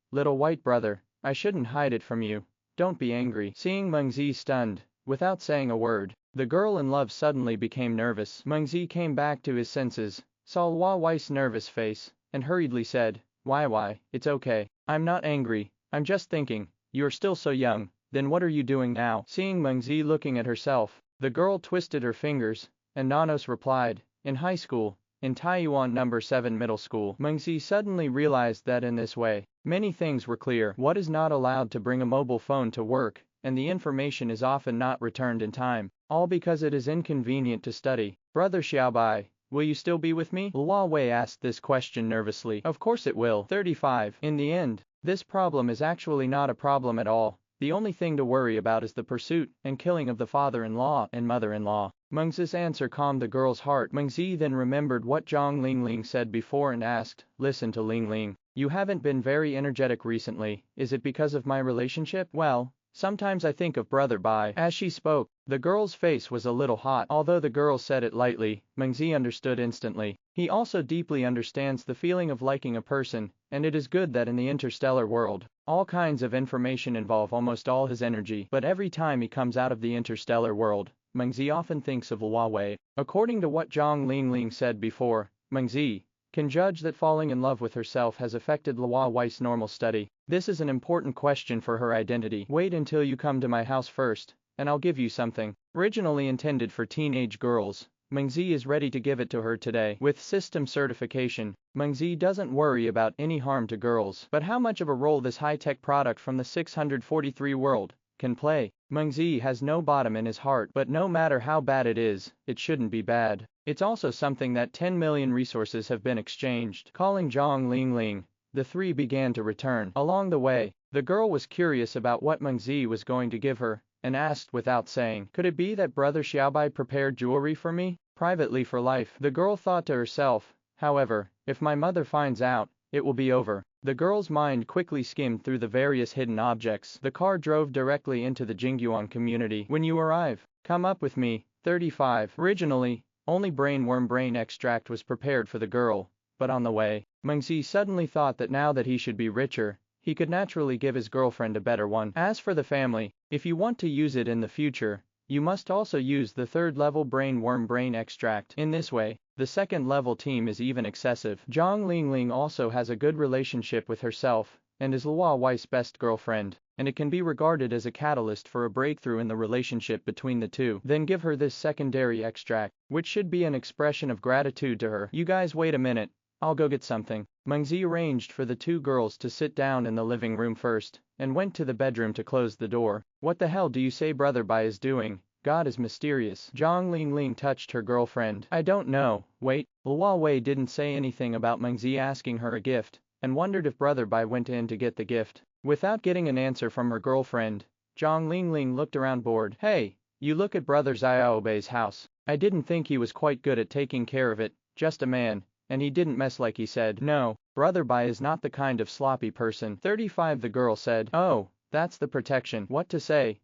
I shouldn't hide it from you. Don't be angry." Seeing Meng Ze stunned, without saying a word, the girl in love suddenly became nervous. Meng Ze came back to his senses, saw Wei's nervous face, and hurriedly said, Why, it's okay. I'm not angry, I'm just thinking, you're still so young, then what are you doing now?" Seeing Meng Ze looking at herself, the girl twisted her fingers, and Nanos replied, "In high school, in Taiyuan No. 7 middle school." Meng Ze suddenly realized that in this way, many things were clear. What is not allowed to bring a mobile phone to work, and the information is often not returned in time, all because it is inconvenient to study. "Brother Xiaobai, will you still be with me?" Wei asked this question nervously. "Of course it will." 35. In the end, this problem is actually not a problem at all. The only thing to worry about is the pursuit and killing of the father-in-law and mother-in-law. Meng Ze's answer calmed the girl's heart. Meng Ze then remembered what Zhang Lingling said before and asked, "Listen to Lingling, you haven't been very energetic recently, is it because of my relationship?" "Well, sometimes I think of Brother Bai." As she spoke, the girl's face was a little hot. Although the girl said it lightly, Meng Ze understood instantly. He also deeply understands the feeling of liking a person, and it is good that in the interstellar world, all kinds of information involve almost all his energy. But every time he comes out of the interstellar world, Meng Ze often thinks of Wei. According to what Zhang Lingling said before, Meng Ze can judge that falling in love with herself has affected Wei's normal study. This is an important question for her identity. "Wait until you come to my house first, and I'll give you something." Originally intended for teenage girls, Meng Ze is ready to give it to her today. With system certification, Meng Ze doesn't worry about any harm to girls. But how much of a role this high-tech product from the 643 world can play? Meng Ze has no bottom in his heart, but no matter how bad it is, it shouldn't be bad. It's also something that 10 million resources have been exchanged. Calling Zhang Lingling, the three began to return. Along the way, the girl was curious about what Meng Ze was going to give her, and asked without saying, "Could it be that Brother Xiaobai prepared jewelry for me, privately for life?" The girl thought to herself, "However, if my mother finds out, it will be over." The girl's mind quickly skimmed through the various hidden objects. The car drove directly into the Jingyuan community. "When you arrive, come up with me." 35. Originally, only brainworm brain extract was prepared for the girl, but on the way, Meng Ze suddenly thought that now that he should be richer, he could naturally give his girlfriend a better one. As for the family, if you want to use it in the future, you must also use the 3rd level brainworm brain extract. In this way, the 2nd level team is even excessive. Zhang Lingling also has a good relationship with herself, and is Wei's best girlfriend, and it can be regarded as a catalyst for a breakthrough in the relationship between the two. Then give her this secondary extract, which should be an expression of gratitude to her. "You guys wait a minute, I'll go get something." Meng Ze arranged for the two girls to sit down in the living room first, and went to the bedroom to close the door. "What the hell do you say Brother Bai is doing? God is mysterious." Zhang Lingling touched her girlfriend. "I don't know, wait." Wei didn't say anything about Meng Ze asking her a gift, and wondered if Brother Bai went in to get the gift. Without getting an answer from her girlfriend, Zhang Lingling looked around bored. "Hey, you look at Brother Xiaobei's house. I didn't think he was quite good at taking care of it, just a man, and he didn't mess like he said." "No, Brother Bai is not the kind of sloppy person." 35. The girl said, "Oh, that's the protection." What to say?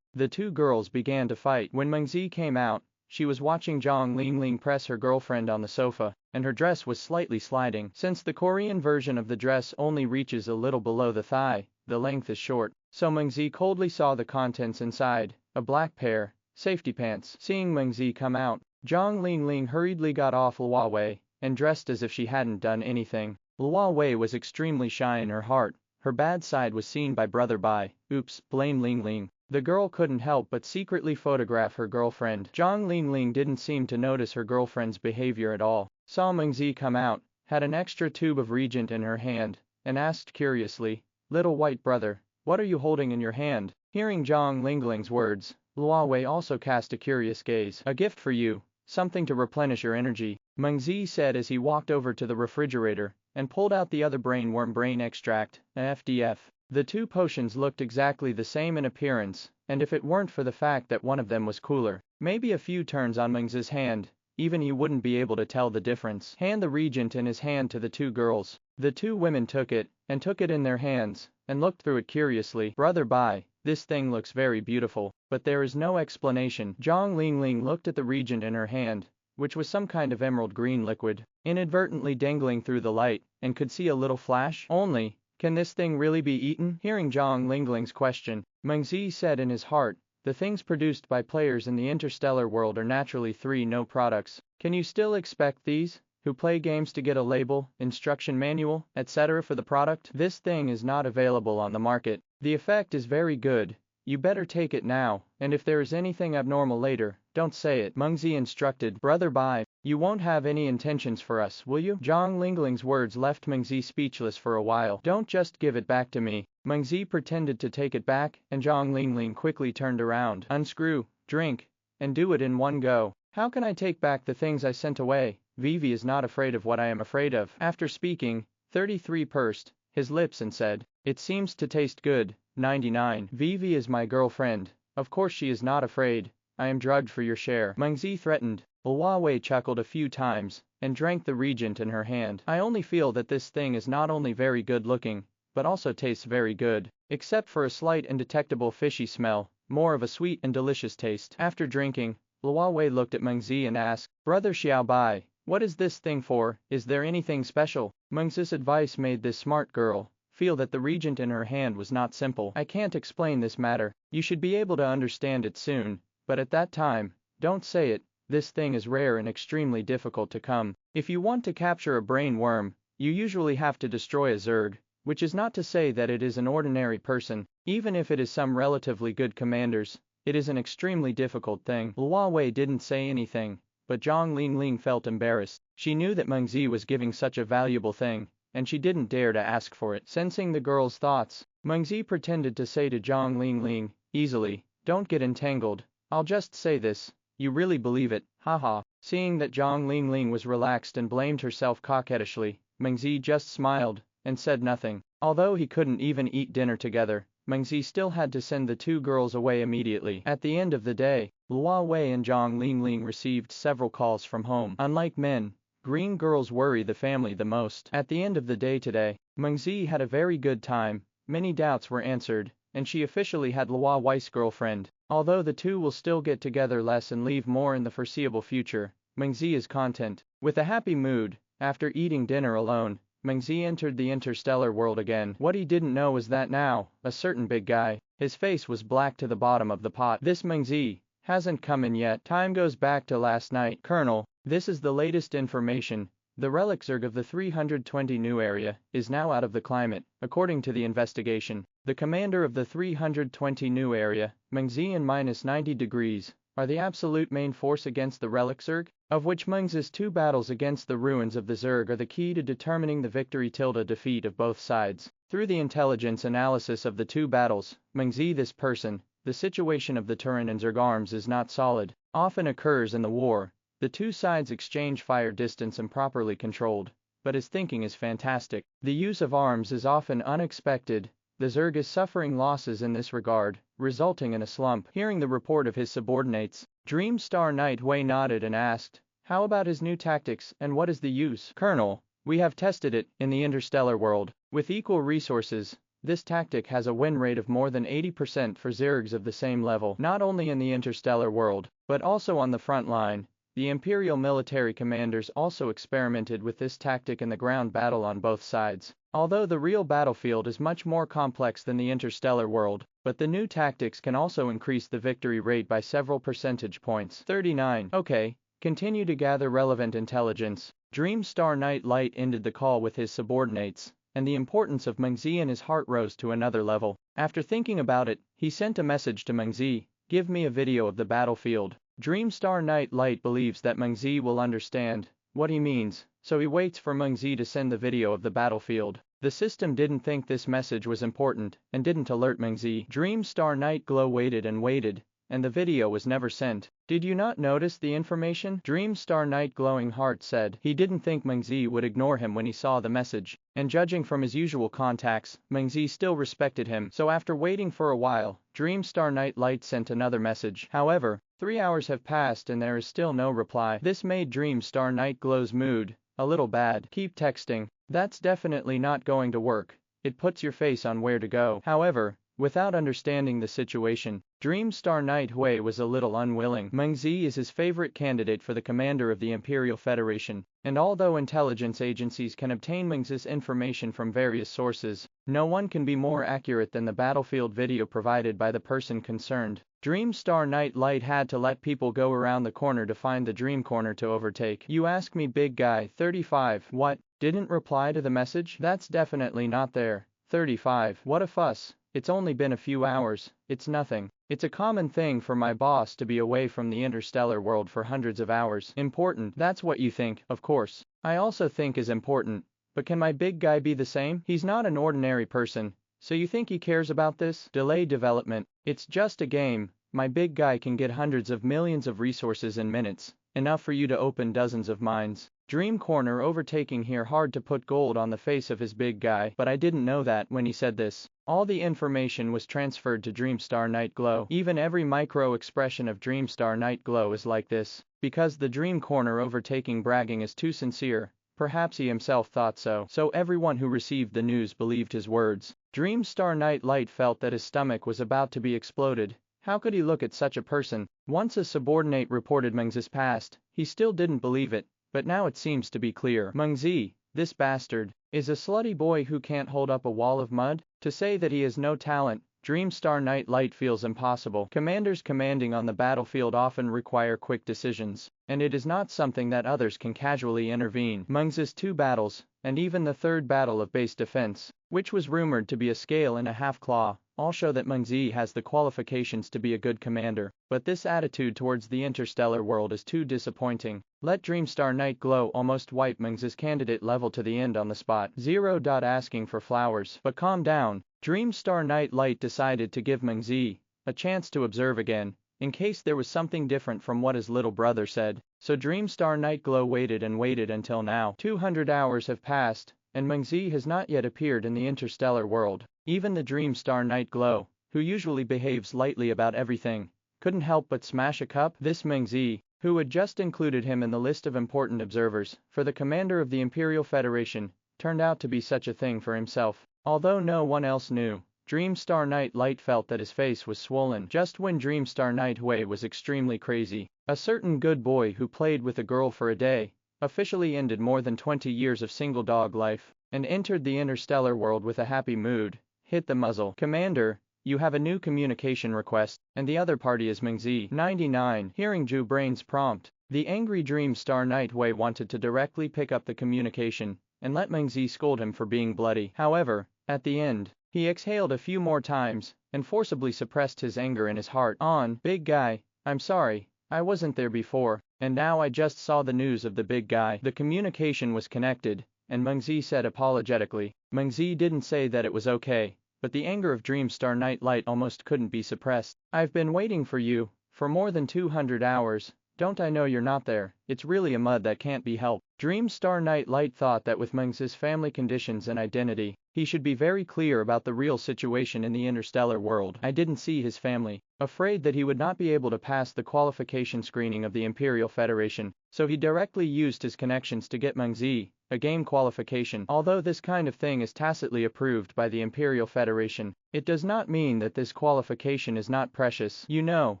The two girls began to fight. When Meng Ze came out, she was watching Zhang Lingling press her girlfriend on the sofa, and her dress was slightly sliding. Since the Korean version of the dress only reaches a little below the thigh, the length is short, so Meng Ze coldly saw the contents inside, a black pair, safety pants. Seeing Meng Ze come out, Zhang Lingling hurriedly got off Wei, and dressed as if she hadn't done anything. Wei was extremely shy in her heart. Her bad side was seen by Brother Bai. "Oops, blame Lingling." The girl couldn't help but secretly photograph her girlfriend. Zhang Lingling didn't seem to notice her girlfriend's behavior at all. Saw Meng Ze come out, had an extra tube of reagent in her hand, and asked curiously, "Little white brother, what are you holding in your hand?" Hearing Zhang Lingling's words, Luo Wei also cast a curious gaze. "A gift for you, something to replenish your energy," Meng Ze said as he walked over to the refrigerator and pulled out the other brainworm brain extract, FDF. The two potions looked exactly the same in appearance, and if it weren't for the fact that one of them was cooler, maybe a few turns on Meng Ze's hand, even he wouldn't be able to tell the difference. Hand the reagent in his hand to the two girls. The two women took it in their hands, and looked through it curiously. "Brother Bai, this thing looks very beautiful, but there is no explanation." Zhang Lingling looked at the reagent in her hand, which was some kind of emerald green liquid, inadvertently dangling through the light, and could see a little flash. "Only, can this thing really be eaten?" Hearing Zhang Lingling's question, Meng Ze said in his heart, "The things produced by players in the interstellar world are naturally no products. Can you still expect these, who play games, to get a label, instruction manual, etc. for the product? This thing is not available on the market. The effect is very good. You better take it now, and if there is anything abnormal later, don't say it," Meng Ze instructed. "Brother Bai, you won't have any intentions for us, will you?" Zhang Lingling's words left Meng Ze speechless for a while. "Don't just give it back to me." Meng Ze pretended to take it back, and Zhang Lingling quickly turned around. "Unscrew, drink, and do it in one go." "How can I take back the things I sent away? Vivi is not afraid of what I am afraid of." After speaking, 33 pursed his lips and said, "It seems to taste good." 99. "Vivi is my girlfriend. Of course she is not afraid. I am drugged for your share," Meng Ze threatened. Luo Wei chuckled a few times, and drank the reagent in her hand. "I only feel that this thing is not only very good looking, but also tastes very good. Except for a slight and detectable fishy smell, more of a sweet and delicious taste." After drinking, Luo Wei looked at Meng Ze and asked, "Brother Xiao Bai, what is this thing for? Is there anything special?" Meng Ze's advice made this smart girl feel that the reagent in her hand was not simple. "I can't explain this matter. You should be able to understand it soon, but at that time, don't say it. This thing is rare and extremely difficult to come. If you want to capture a brain worm, you usually have to destroy a Zerg, which is not to say that it is an ordinary person. Even if it is some relatively good commanders, it is an extremely difficult thing." Luo Wei didn't say anything, but Zhang Lingling felt embarrassed. She knew that Meng Ze was giving such a valuable thing, and she didn't dare to ask for it. Sensing the girl's thoughts, Meng Ze pretended to say to Zhang Lingling, easily, "Don't get entangled. I'll just say this. You really believe it, haha." Seeing that Zhang Lingling was relaxed and blamed herself coquettishly, Meng Ze just smiled and said nothing. Although he couldn't even eat dinner together, Meng Ze still had to send the two girls away immediately. At the end of the day, Luo Wei and Zhang Lingling received several calls from home. Unlike men, green girls worry the family the most. At the end of the day today, Meng Ze had a very good time, many doubts were answered, and she officially had Luo Wei's girlfriend. Although the two will still get together less and leave more in the foreseeable future, Meng Ze is content. With a happy mood, after eating dinner alone, Meng Ze entered the interstellar world again. What he didn't know was that now, a certain big guy, his face was black to the bottom of the pot. "This Meng Ze hasn't come in yet." Time goes back to last night. "Colonel, this is the latest information. The relic Zerg of the 320 new area is now out of the climate, according to the investigation. The commander of the 320 new area, Meng Ze in -90 degrees, are the absolute main force against the relic Zerg, of which Meng Ze's 2 battles against the ruins of the Zerg are the key to determining the victory/defeat of both sides. Through the intelligence analysis of the 2 battles, Meng Ze this person, the situation of the Turan and Zerg arms is not solid, often occurs in the war. The 2 sides exchange fire distance improperly controlled, but his thinking is fantastic. The use of arms is often unexpected. The Zerg is suffering losses in this regard, resulting in a slump. Hearing the report of his subordinates, Dream Star Knight Wei nodded and asked, "How about his new tactics, and what is the use?" "Colonel, we have tested it in the interstellar world. With equal resources, this tactic has a win rate of more than 80% for Zergs of the same level, not only in the interstellar world, but also on the front line." The Imperial military commanders also experimented with this tactic in the ground battle on both sides. Although the real battlefield is much more complex than the interstellar world, but the new tactics can also increase the victory rate by several percentage points. 39. Okay, continue to gather relevant intelligence. Dream Star Knight Light ended the call with his subordinates, and the importance of Meng Ze in his heart rose to another level. After thinking about it, he sent a message to Meng Ze, "Give me a video of the battlefield." Dreamstar Night Light believes that Meng Ze will understand what he means, so he waits for Meng Ze to send the video of the battlefield. The system didn't think this message was important and didn't alert Meng Ze. Dreamstar Night Glow waited and waited, and the video was never sent. "Did you not notice the information?" Dreamstar Night Glowing Heart said. He didn't think Meng Ze would ignore him when he saw the message, and judging from his usual contacts, Meng Ze still respected him. So after waiting for a while, Dreamstar Night Light sent another message. However, 3 hours have passed and there is still no reply. This made Dreamstar Night Glow's mood a little bad. "Keep texting. That's definitely not going to work. It puts your face on where to go." However, without understanding the situation, Dreamstar Night Hui was a little unwilling. Meng Ze is his favorite candidate for the commander of the Imperial Federation, and although intelligence agencies can obtain Meng Ze's information from various sources, no one can be more accurate than the battlefield video provided by the person concerned. Dreamstar Night Light had to let people go around the corner to find the dream corner to overtake. "You ask me, big guy 35, what? Didn't reply to the message? That's definitely not there. 35, what a fuss. It's only been a few hours. It's nothing. It's a common thing for my boss to be away from the interstellar world for hundreds of hours." Important. That's what you think, of course. I also think is important. But can my big guy be the same? He's not an ordinary person. So you think he cares about this? Delay development. It's just a game. My big guy can get hundreds of millions of resources in minutes. Enough for you to open dozens of mines. Dream corner overtaking here. Hard to put gold on the face of his big guy, but I didn't know that when he said this. All the information was transferred to Dreamstar Night Glow. Even every micro expression of Dreamstar Night Glow is like this. Because the dream corner overtaking bragging is too sincere. Perhaps he himself thought so. So everyone who received the news believed his words. Dreamstar Night Light felt that his stomach was about to be exploded. How could he look at such a person? Once a subordinate reported Meng Ze's past, he still didn't believe it, but now it seems to be clear. Meng Ze, this bastard, is a slutty boy who can't hold up a wall of mud. To say that he has no talent, Dreamstar Night Light feels impossible. Commanders commanding on the battlefield often require quick decisions, and it is not something that others can casually intervene. Meng Ze's 2 battles, and even the 3rd battle of base defense, which was rumored to be a scale and a half claw, all show that Meng Ze has the qualifications to be a good commander. But this attitude towards the interstellar world is too disappointing. Let Dreamstar Night Glow almost wipe Meng Ze's candidate level to the end on the spot. 0. Asking for flowers. But calm down. Dreamstar Night Light decided to give Meng Ze a chance to observe again, in case there was something different from what his little brother said. So Dreamstar Night Glow waited and waited until now. 200 hours have passed, and Meng Ze has not yet appeared in the interstellar world. Even the Dreamstar Night Glow, who usually behaves lightly about everything, couldn't help but smash a cup. This Meng Ze, who had just included him in the list of important observers for the commander of the Imperial Federation, turned out to be such a thing for himself. Although no one else knew, Dreamstar Night Light felt that his face was swollen just when Dreamstar Night Hui was extremely crazy. A certain good boy who played with a girl for a day officially ended more than 20 years of single dog life and entered the interstellar world with a happy mood. Hit the muzzle. "Commander, you have a new communication request, and the other party is Meng Ze." 99. Hearing Ju Brain's prompt, the angry Dreamstar Night Hui wanted to directly pick up the communication and let Meng Ze scold him for being bloody. However, at the end, he exhaled a few more times and forcibly suppressed his anger in his heart. "Big guy, I'm sorry, I wasn't there before, and now I just saw the news of the big guy." The communication was connected, and Meng Ze said apologetically. Meng Ze didn't say that it was okay, but the anger of Dreamstar Night Light almost couldn't be suppressed. "I've been waiting for you for more than 200 hours. Don't I know you're not there? It's really a mud that can't be helped." Dreamstar Night Light thought that with Meng Ze's family conditions and identity, he should be very clear about the real situation in the interstellar world. I didn't see his family. Afraid that he would not be able to pass the qualification screening of the Imperial Federation, so he directly used his connections to get Meng Ze a game qualification. Although this kind of thing is tacitly approved by the Imperial Federation, it does not mean that this qualification is not precious. You know,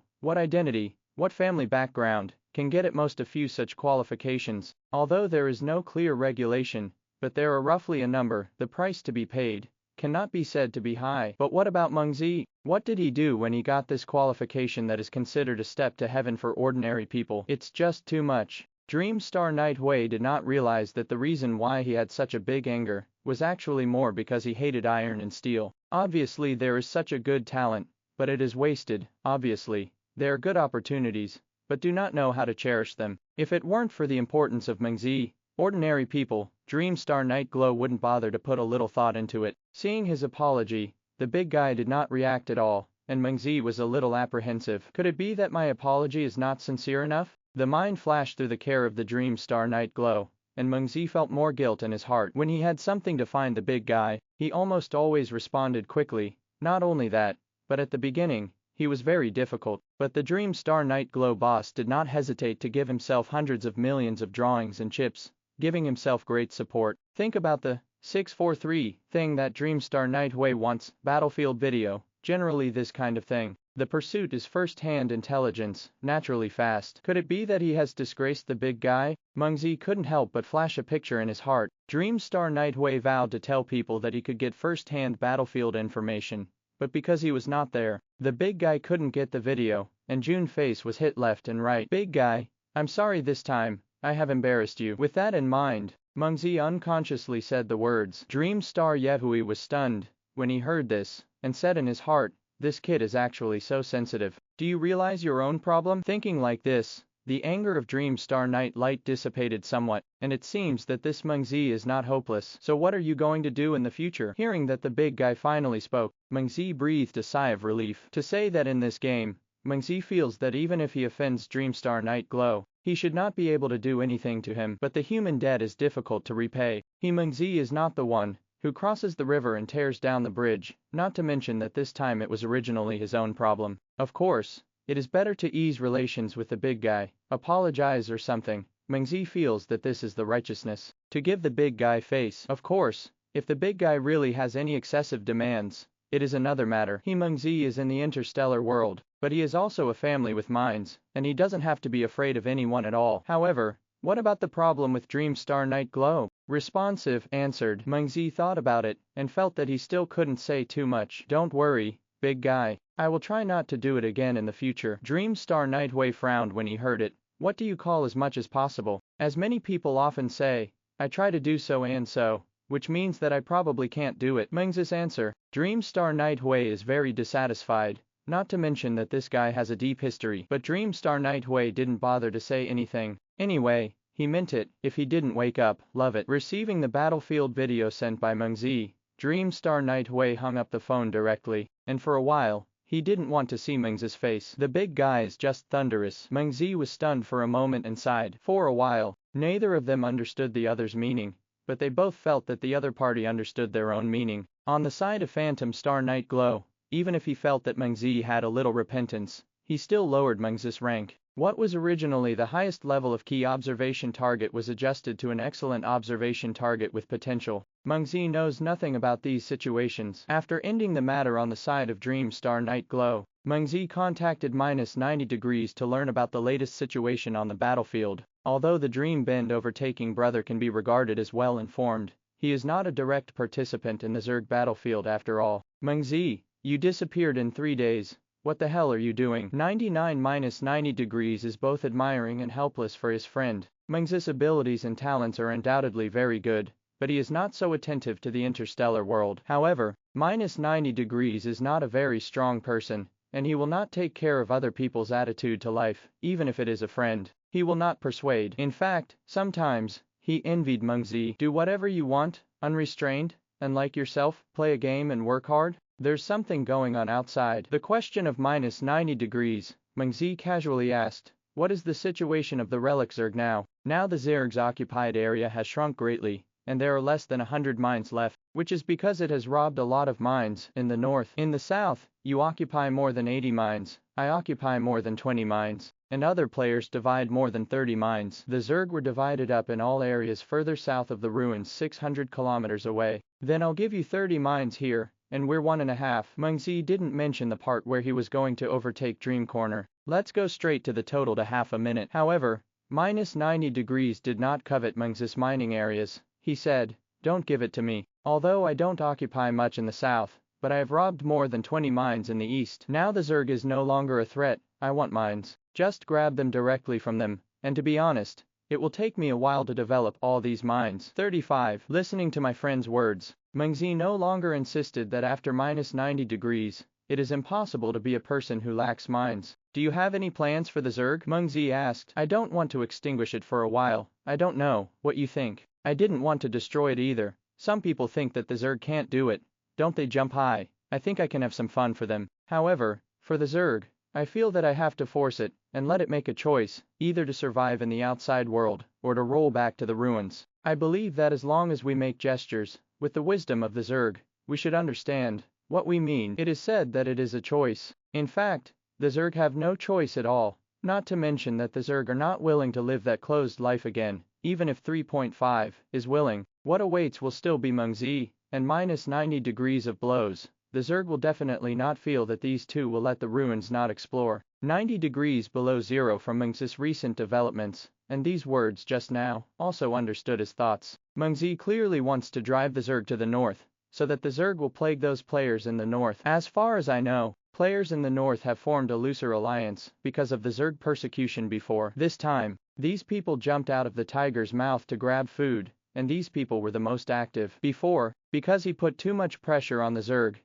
what identity, what family background, can get at most a few such qualifications. Although there is no clear regulation, but there are roughly a number, the price to be paid cannot be said to be high. But what about Meng Ze? What did he do when he got this qualification that is considered a step to heaven for ordinary people? It's just too much. Dreamstar Night Hui did not realize that the reason why he had such a big anger was actually more because he hated iron and steel. Obviously there is such a good talent, but it is wasted. Obviously, there are good opportunities, but do not know how to cherish them. If it weren't for the importance of Meng Ze, ordinary people, Dream Star Nightglow wouldn't bother to put a little thought into it. Seeing his apology, the big guy did not react at all, and Meng Ze was a little apprehensive. Could it be that my apology is not sincere enough? The mind flashed through the care of the Dream Star Nightglow, and Meng Ze felt more guilt in his heart. When he had something to find the big guy, he almost always responded quickly. Not only that, but at the beginning, he was very difficult. But the Dream Star Nightglow boss did not hesitate to give himself hundreds of millions of drawings and chips, giving himself great support. Think about the 643 thing that Dream Star Nightway wants, battlefield video, generally this kind of thing. The pursuit is first-hand intelligence, naturally fast. Could it be that he has disgraced the big guy? Meng Ze couldn't help but flash a picture in his heart. Dream Star Nightway vowed to tell people that he could get first-hand battlefield information, but because he was not there, the big guy couldn't get the video, and June's face was hit left and right. Big guy, I'm sorry this time, I have embarrassed you. With that in mind, Meng Ze unconsciously said the words. Dream Star Yehui was stunned when he heard this, and said in his heart, this kid is actually so sensitive. Do you realize your own problem? Thinking like this, the anger of Dream Star Night Light dissipated somewhat, and it seems that this Meng Ze is not hopeless. So what are you going to do in the future? Hearing that the big guy finally spoke, Meng Ze breathed a sigh of relief. To say that in this game, Meng Ze feels that even if he offends Dream Star Nightglow, he should not be able to do anything to him. But the human debt is difficult to repay. Meng Ze is not the one who crosses the river and tears down the bridge, not to mention that this time it was originally his own problem. Of course, it is better to ease relations with the big guy, apologize or something. Meng Ze feels that this is the righteousness to give the big guy face. Of course, if the big guy really has any excessive demands, it is another matter. Meng Ze is in the interstellar world, but he is also a family with minds, and he doesn't have to be afraid of anyone at all. However, what about the problem with Dream Star Nightglow? Responsive, answered. Meng Ze thought about it, and felt that he still couldn't say too much. Don't worry, big guy. I will try not to do it again in the future. Dream Star Nightway frowned when he heard it. What do you call as much as possible? As many people often say, I try to do so and so, which means that I probably can't do it. Meng Ze's answer. Dream Star Nightway is very dissatisfied, not to mention that this guy has a deep history. But Dream Star Nightway didn't bother to say anything. Anyway, he meant it. If he didn't wake up, love it. Receiving the battlefield video sent by Meng Ze, Dream Star Nightway hung up the phone directly, and for a while, he didn't want to see Meng Ze's face. The big guy is just thunderous. Meng Ze was stunned for a moment and sighed. For a while, neither of them understood the other's meaning, but they both felt that the other party understood their own meaning. On the side of Phantom Star Nightglow, even if he felt that Meng Ze had a little repentance, he still lowered Meng Ze's rank. What was originally the highest level of key observation target was adjusted to an excellent observation target with potential. Meng Ze knows nothing about these situations. After ending the matter on the side of Dream Star Nightglow, Meng Ze contacted -90 degrees to learn about the latest situation on the battlefield. Although the Dream Bend overtaking brother can be regarded as well informed, he is not a direct participant in the Zerg battlefield after all. Meng Ze, you disappeared in 3 days. What the hell are you doing? 99 -90 degrees is both admiring and helpless for his friend. Meng Ze's abilities and talents are undoubtedly very good, but he is not so attentive to the interstellar world. However, -90 degrees is not a very strong person, and he will not take care of other people's attitude to life, even if it is a friend. He will not persuade. In fact, sometimes, he envied Meng Ze. Do whatever you want, unrestrained, and like yourself, play a game and work hard. There's something going on outside. The question of -90 degrees, Meng Ze casually asked, what is the situation of the relic Zerg now? Now the Zerg's occupied area has shrunk greatly, and there are less than 100 mines left, which is because it has robbed a lot of mines in the north. In the south, you occupy more than 80 mines, I occupy more than 20 mines, and other players divide more than 30 mines. The Zerg were divided up in all areas further south of the ruins 600 kilometers away. Then I'll give you 30 mines here, and we're 1.5. Meng Ze didn't mention the part where he was going to overtake Dream Corner. Let's go straight to the total to half a minute. However, -90 degrees did not covet Meng Ze's mining areas. He said, don't give it to me. Although I don't occupy much in the south, but I have robbed more than 20 mines in the east. Now the Zerg is no longer a threat. I want mines. Just grab them directly from them, and to be honest, It will take me a while to develop all these mines. 35. Listening to my friend's words, Meng Ze no longer insisted that after -90 degrees, it is impossible to be a person who lacks minds. Do you have any plans for the Zerg? Meng Ze asked. I don't want to extinguish it for a while. I don't know what you think. I didn't want to destroy it either. Some people think that the Zerg can't do it. Don't they jump high? I think I can have some fun for them. However, for the Zerg, I feel that I have to force it and let it make a choice, either to survive in the outside world or to roll back to the ruins. I believe that as long as we make gestures, with the wisdom of the Zerg, we should understand what we mean. It is said that it is a choice. In fact, the Zerg have no choice at all, not to mention that the Zerg are not willing to live that closed life again, even if 3.5 is willing. What awaits will still be Meng Ze, and -90 degrees of blows. The Zerg will definitely not feel that these two will let the ruins not explore. 90 degrees below zero from Meng Ze's recent developments, and these words just now, also understood as thoughts. Meng Ze clearly wants to drive the Zerg to the north, so that the Zerg will plague those players in the north. As far as I know, players in the north have formed a looser alliance because of the Zerg persecution before. This time, these people jumped out of the tiger's mouth to grab food, and these people were the most active. Before, because he put too much pressure on the Zerg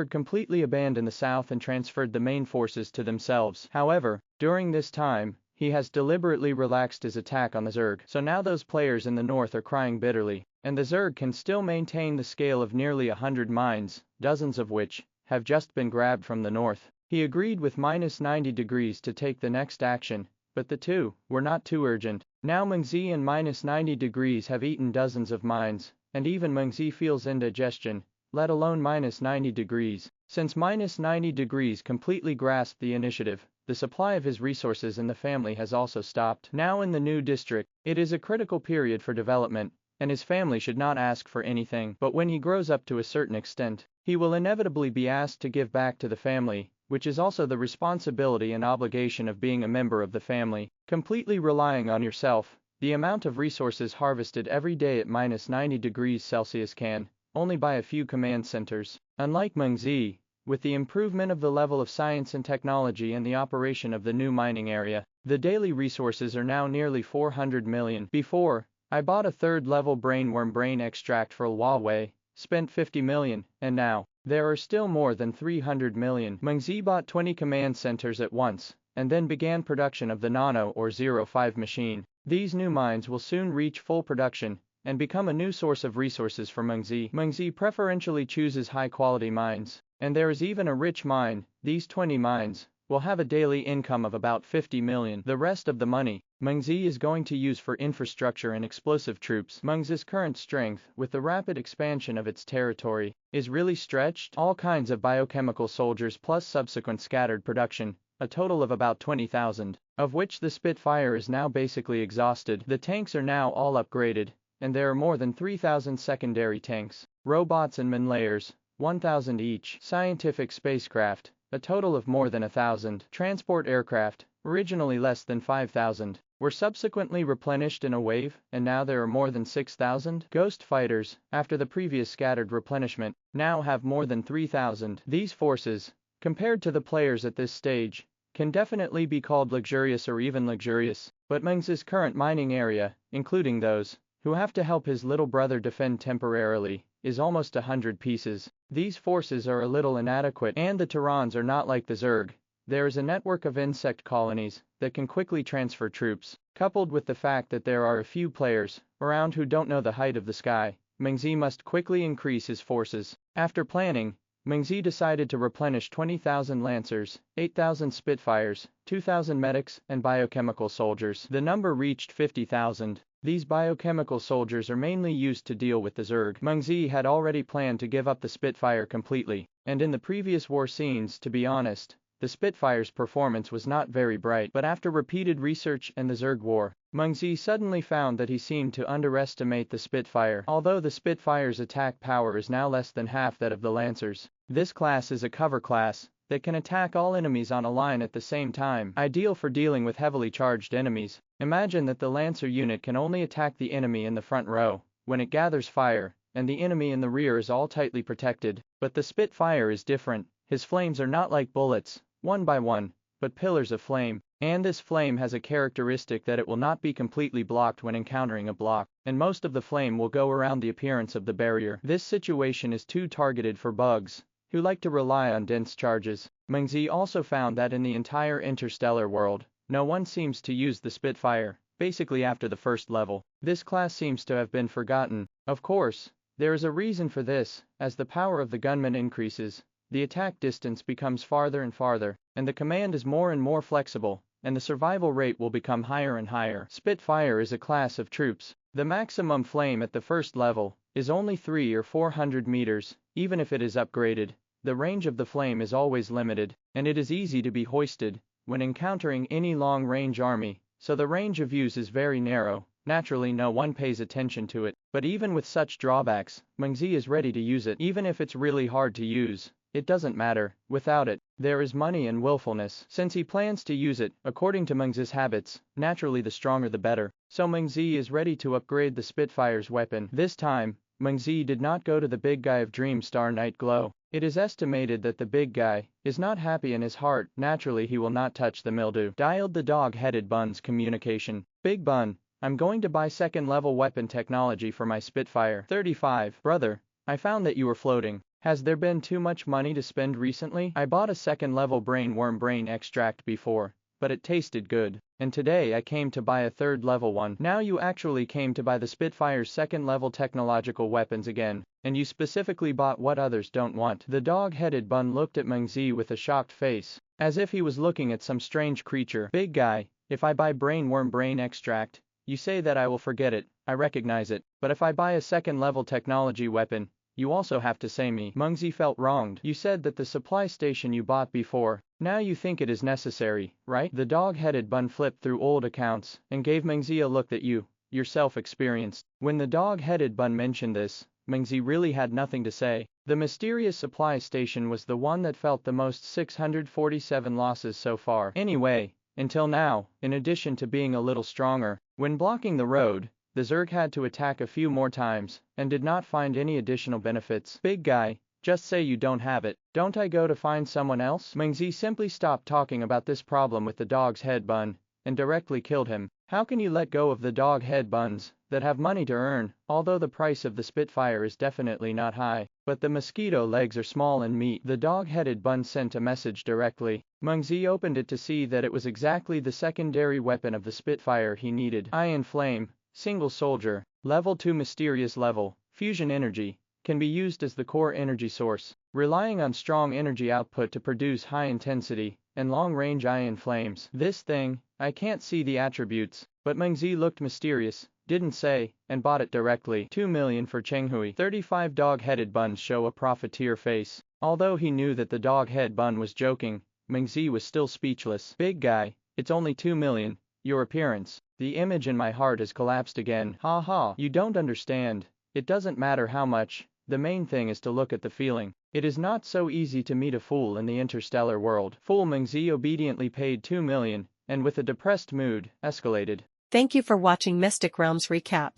completely abandoned the south and transferred the main forces to themselves. However, during this time, he has deliberately relaxed his attack on the Zerg. So now those players in the north are crying bitterly, and the Zerg can still maintain the scale of nearly 100 mines, dozens of which have just been grabbed from the north. He agreed with -90 degrees to take the next action, but the two were not too urgent. Now Meng Ze and -90 degrees have eaten dozens of mines, and even Meng Ze feels indigestion, let alone -90 degrees. Since -90 degrees completely grasped the initiative, the supply of his resources in the family has also stopped. Now in the new district, it is a critical period for development, and his family should not ask for anything. But when he grows up to a certain extent, he will inevitably be asked to give back to the family, which is also the responsibility and obligation of being a member of the family. Completely relying on yourself, the amount of resources harvested every day at -90 degrees Celsius can only by a few command centers. Unlike Meng Ze, with the improvement of the level of science and technology and the operation of the new mining area, the daily resources are now nearly 400 million. Before, I bought a third-level brainworm brain extract for Huawei, spent 50 million, and now, there are still more than 300 million. Meng Ze bought 20 command centers at once, and then began production of the Nano or 05 machine. These new mines will soon reach full production, and become a new source of resources for Meng Ze. Meng Ze preferentially chooses high-quality mines, and there is even a rich mine. These 20 mines will have a daily income of about 50 million. The rest of the money, Meng Ze is going to use for infrastructure and explosive troops. Meng Ze's current strength, with the rapid expansion of its territory, is really stretched. All kinds of biochemical soldiers plus subsequent scattered production, a total of about 20,000, of which the Spitfire is now basically exhausted. The tanks are now all upgraded, and there are more than 3,000 secondary tanks, robots and manlayers, 1,000 each. Scientific spacecraft, a total of more than 1,000. Transport aircraft, originally less than 5,000, were subsequently replenished in a wave, and now there are more than 6,000. Ghost fighters, after the previous scattered replenishment, now have more than 3,000. These forces, compared to the players at this stage, can definitely be called luxurious or even luxurious, but Meng Ze's current mining area, including those who have to help his little brother defend temporarily, is almost 100 pieces. These forces are a little inadequate, and the Terrans are not like the Zerg. There is a network of insect colonies that can quickly transfer troops, coupled with the fact that there are a few players around who don't know the height of the sky. Meng Ze must quickly increase his forces. After planning, Meng Ze decided to replenish 20,000 Lancers, 8,000 Spitfires, 2,000 medics, and biochemical soldiers. The number reached 50,000. These biochemical soldiers are mainly used to deal with the Zerg. Meng Ze had already planned to give up the Spitfire completely, and in the previous war scenes, to be honest, the Spitfire's performance was not very bright. But after repeated research and the Zerg war, Meng Ze suddenly found that he seemed to underestimate the Spitfire. Although the Spitfire's attack power is now less than half that of the Lancers, this class is a cover class that can attack all enemies on a line at the same time, ideal for dealing with heavily charged enemies. Imagine that the Lancer unit can only attack the enemy in the front row when it gathers fire, and the enemy in the rear is all tightly protected. But the Spitfire is different. His flames are not like bullets. One by one, but pillars of flame. And this flame has a characteristic that it will not be completely blocked when encountering a block, and most of the flame will go around the appearance of the barrier. This situation is too targeted for bugs, who like to rely on dense charges. Meng Ze also found that in the entire interstellar world, no one seems to use the Spitfire, basically after the first level. This class seems to have been forgotten. Of course, there is a reason for this. As the power of the gunman increases, the attack distance becomes farther and farther, and the command is more and more flexible, and the survival rate will become higher and higher. Spitfire is a class of troops. The maximum flame at the first level is only 300 or 400 meters. Even if it is upgraded, the range of the flame is always limited, and it is easy to be hoisted when encountering any long-range army, so the range of use is very narrow. Naturally, no one pays attention to it, but even with such drawbacks, Meng Ze is ready to use it. Even if it's really hard to use, it doesn't matter. Without it, there is money and willfulness. Since he plans to use it, according to Meng Ze's habits, naturally the stronger the better. So Meng Ze is ready to upgrade the Spitfire's weapon. This time, Meng Ze did not go to the big guy of Dream Star Night Glow. It is estimated that the big guy is not happy in his heart. Naturally, he will not touch the mildew. Dialed the dog-headed bun's communication. Big Bun, I'm going to buy second-level weapon technology for my Spitfire. 35. Brother, I found that you were floating. Has there been too much money to spend recently? I bought a second-level brainworm brain extract before, but it tasted good, and today I came to buy a third-level one. Now you actually came to buy the Spitfire's second-level technological weapons again, and you specifically bought what others don't want. The dog-headed bun looked at Meng Ze with a shocked face, as if he was looking at some strange creature. Big guy, if I buy brainworm brain extract, you say that I will forget it. I recognize it, but if I buy a second-level technology weapon, you also have to say me. Meng Ze felt wronged. You said that the supply station you bought before, now you think it is necessary, right? The dog-headed bun flipped through old accounts and gave Meng Ze a look that you, yourself experienced. When the dog-headed bun mentioned this, Meng Ze really had nothing to say. The mysterious supply station was the one that felt the most 647 losses so far. Anyway, until now, in addition to being a little stronger, when blocking the road, the Zerg had to attack a few more times, and did not find any additional benefits. Big guy, just say you don't have it. Don't I go to find someone else? Meng Ze simply stopped talking about this problem with the dog's head bun, and directly killed him. How can you let go of the dog head buns that have money to earn? Although the price of the Spitfire is definitely not high, but the mosquito legs are small and meat. The dog-headed bun sent a message directly. Meng Ze opened it to see that it was exactly the secondary weapon of the Spitfire he needed. Iron Flame, single soldier, level 2 mysterious level, fusion energy, can be used as the core energy source, relying on strong energy output to produce high intensity and long-range ion flames. This thing, I can't see the attributes, but Meng Ze looked mysterious, didn't say, and bought it directly. 2 million for Chenghui. 35 dog-headed buns show a profiteer face. Although he knew that the dog-head bun was joking, Meng Ze was still speechless. Big guy, it's only 2 million. Your appearance. The image in my heart has collapsed again. Ha ha. You don't understand. It doesn't matter how much. The main thing is to look at the feeling. It is not so easy to meet a fool in the interstellar world. Fool Meng Ze obediently paid 2 million, and with a depressed mood, escalated. Thank you for watching Mystic Realms Recap.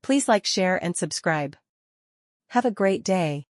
Please like, share and subscribe. Have a great day.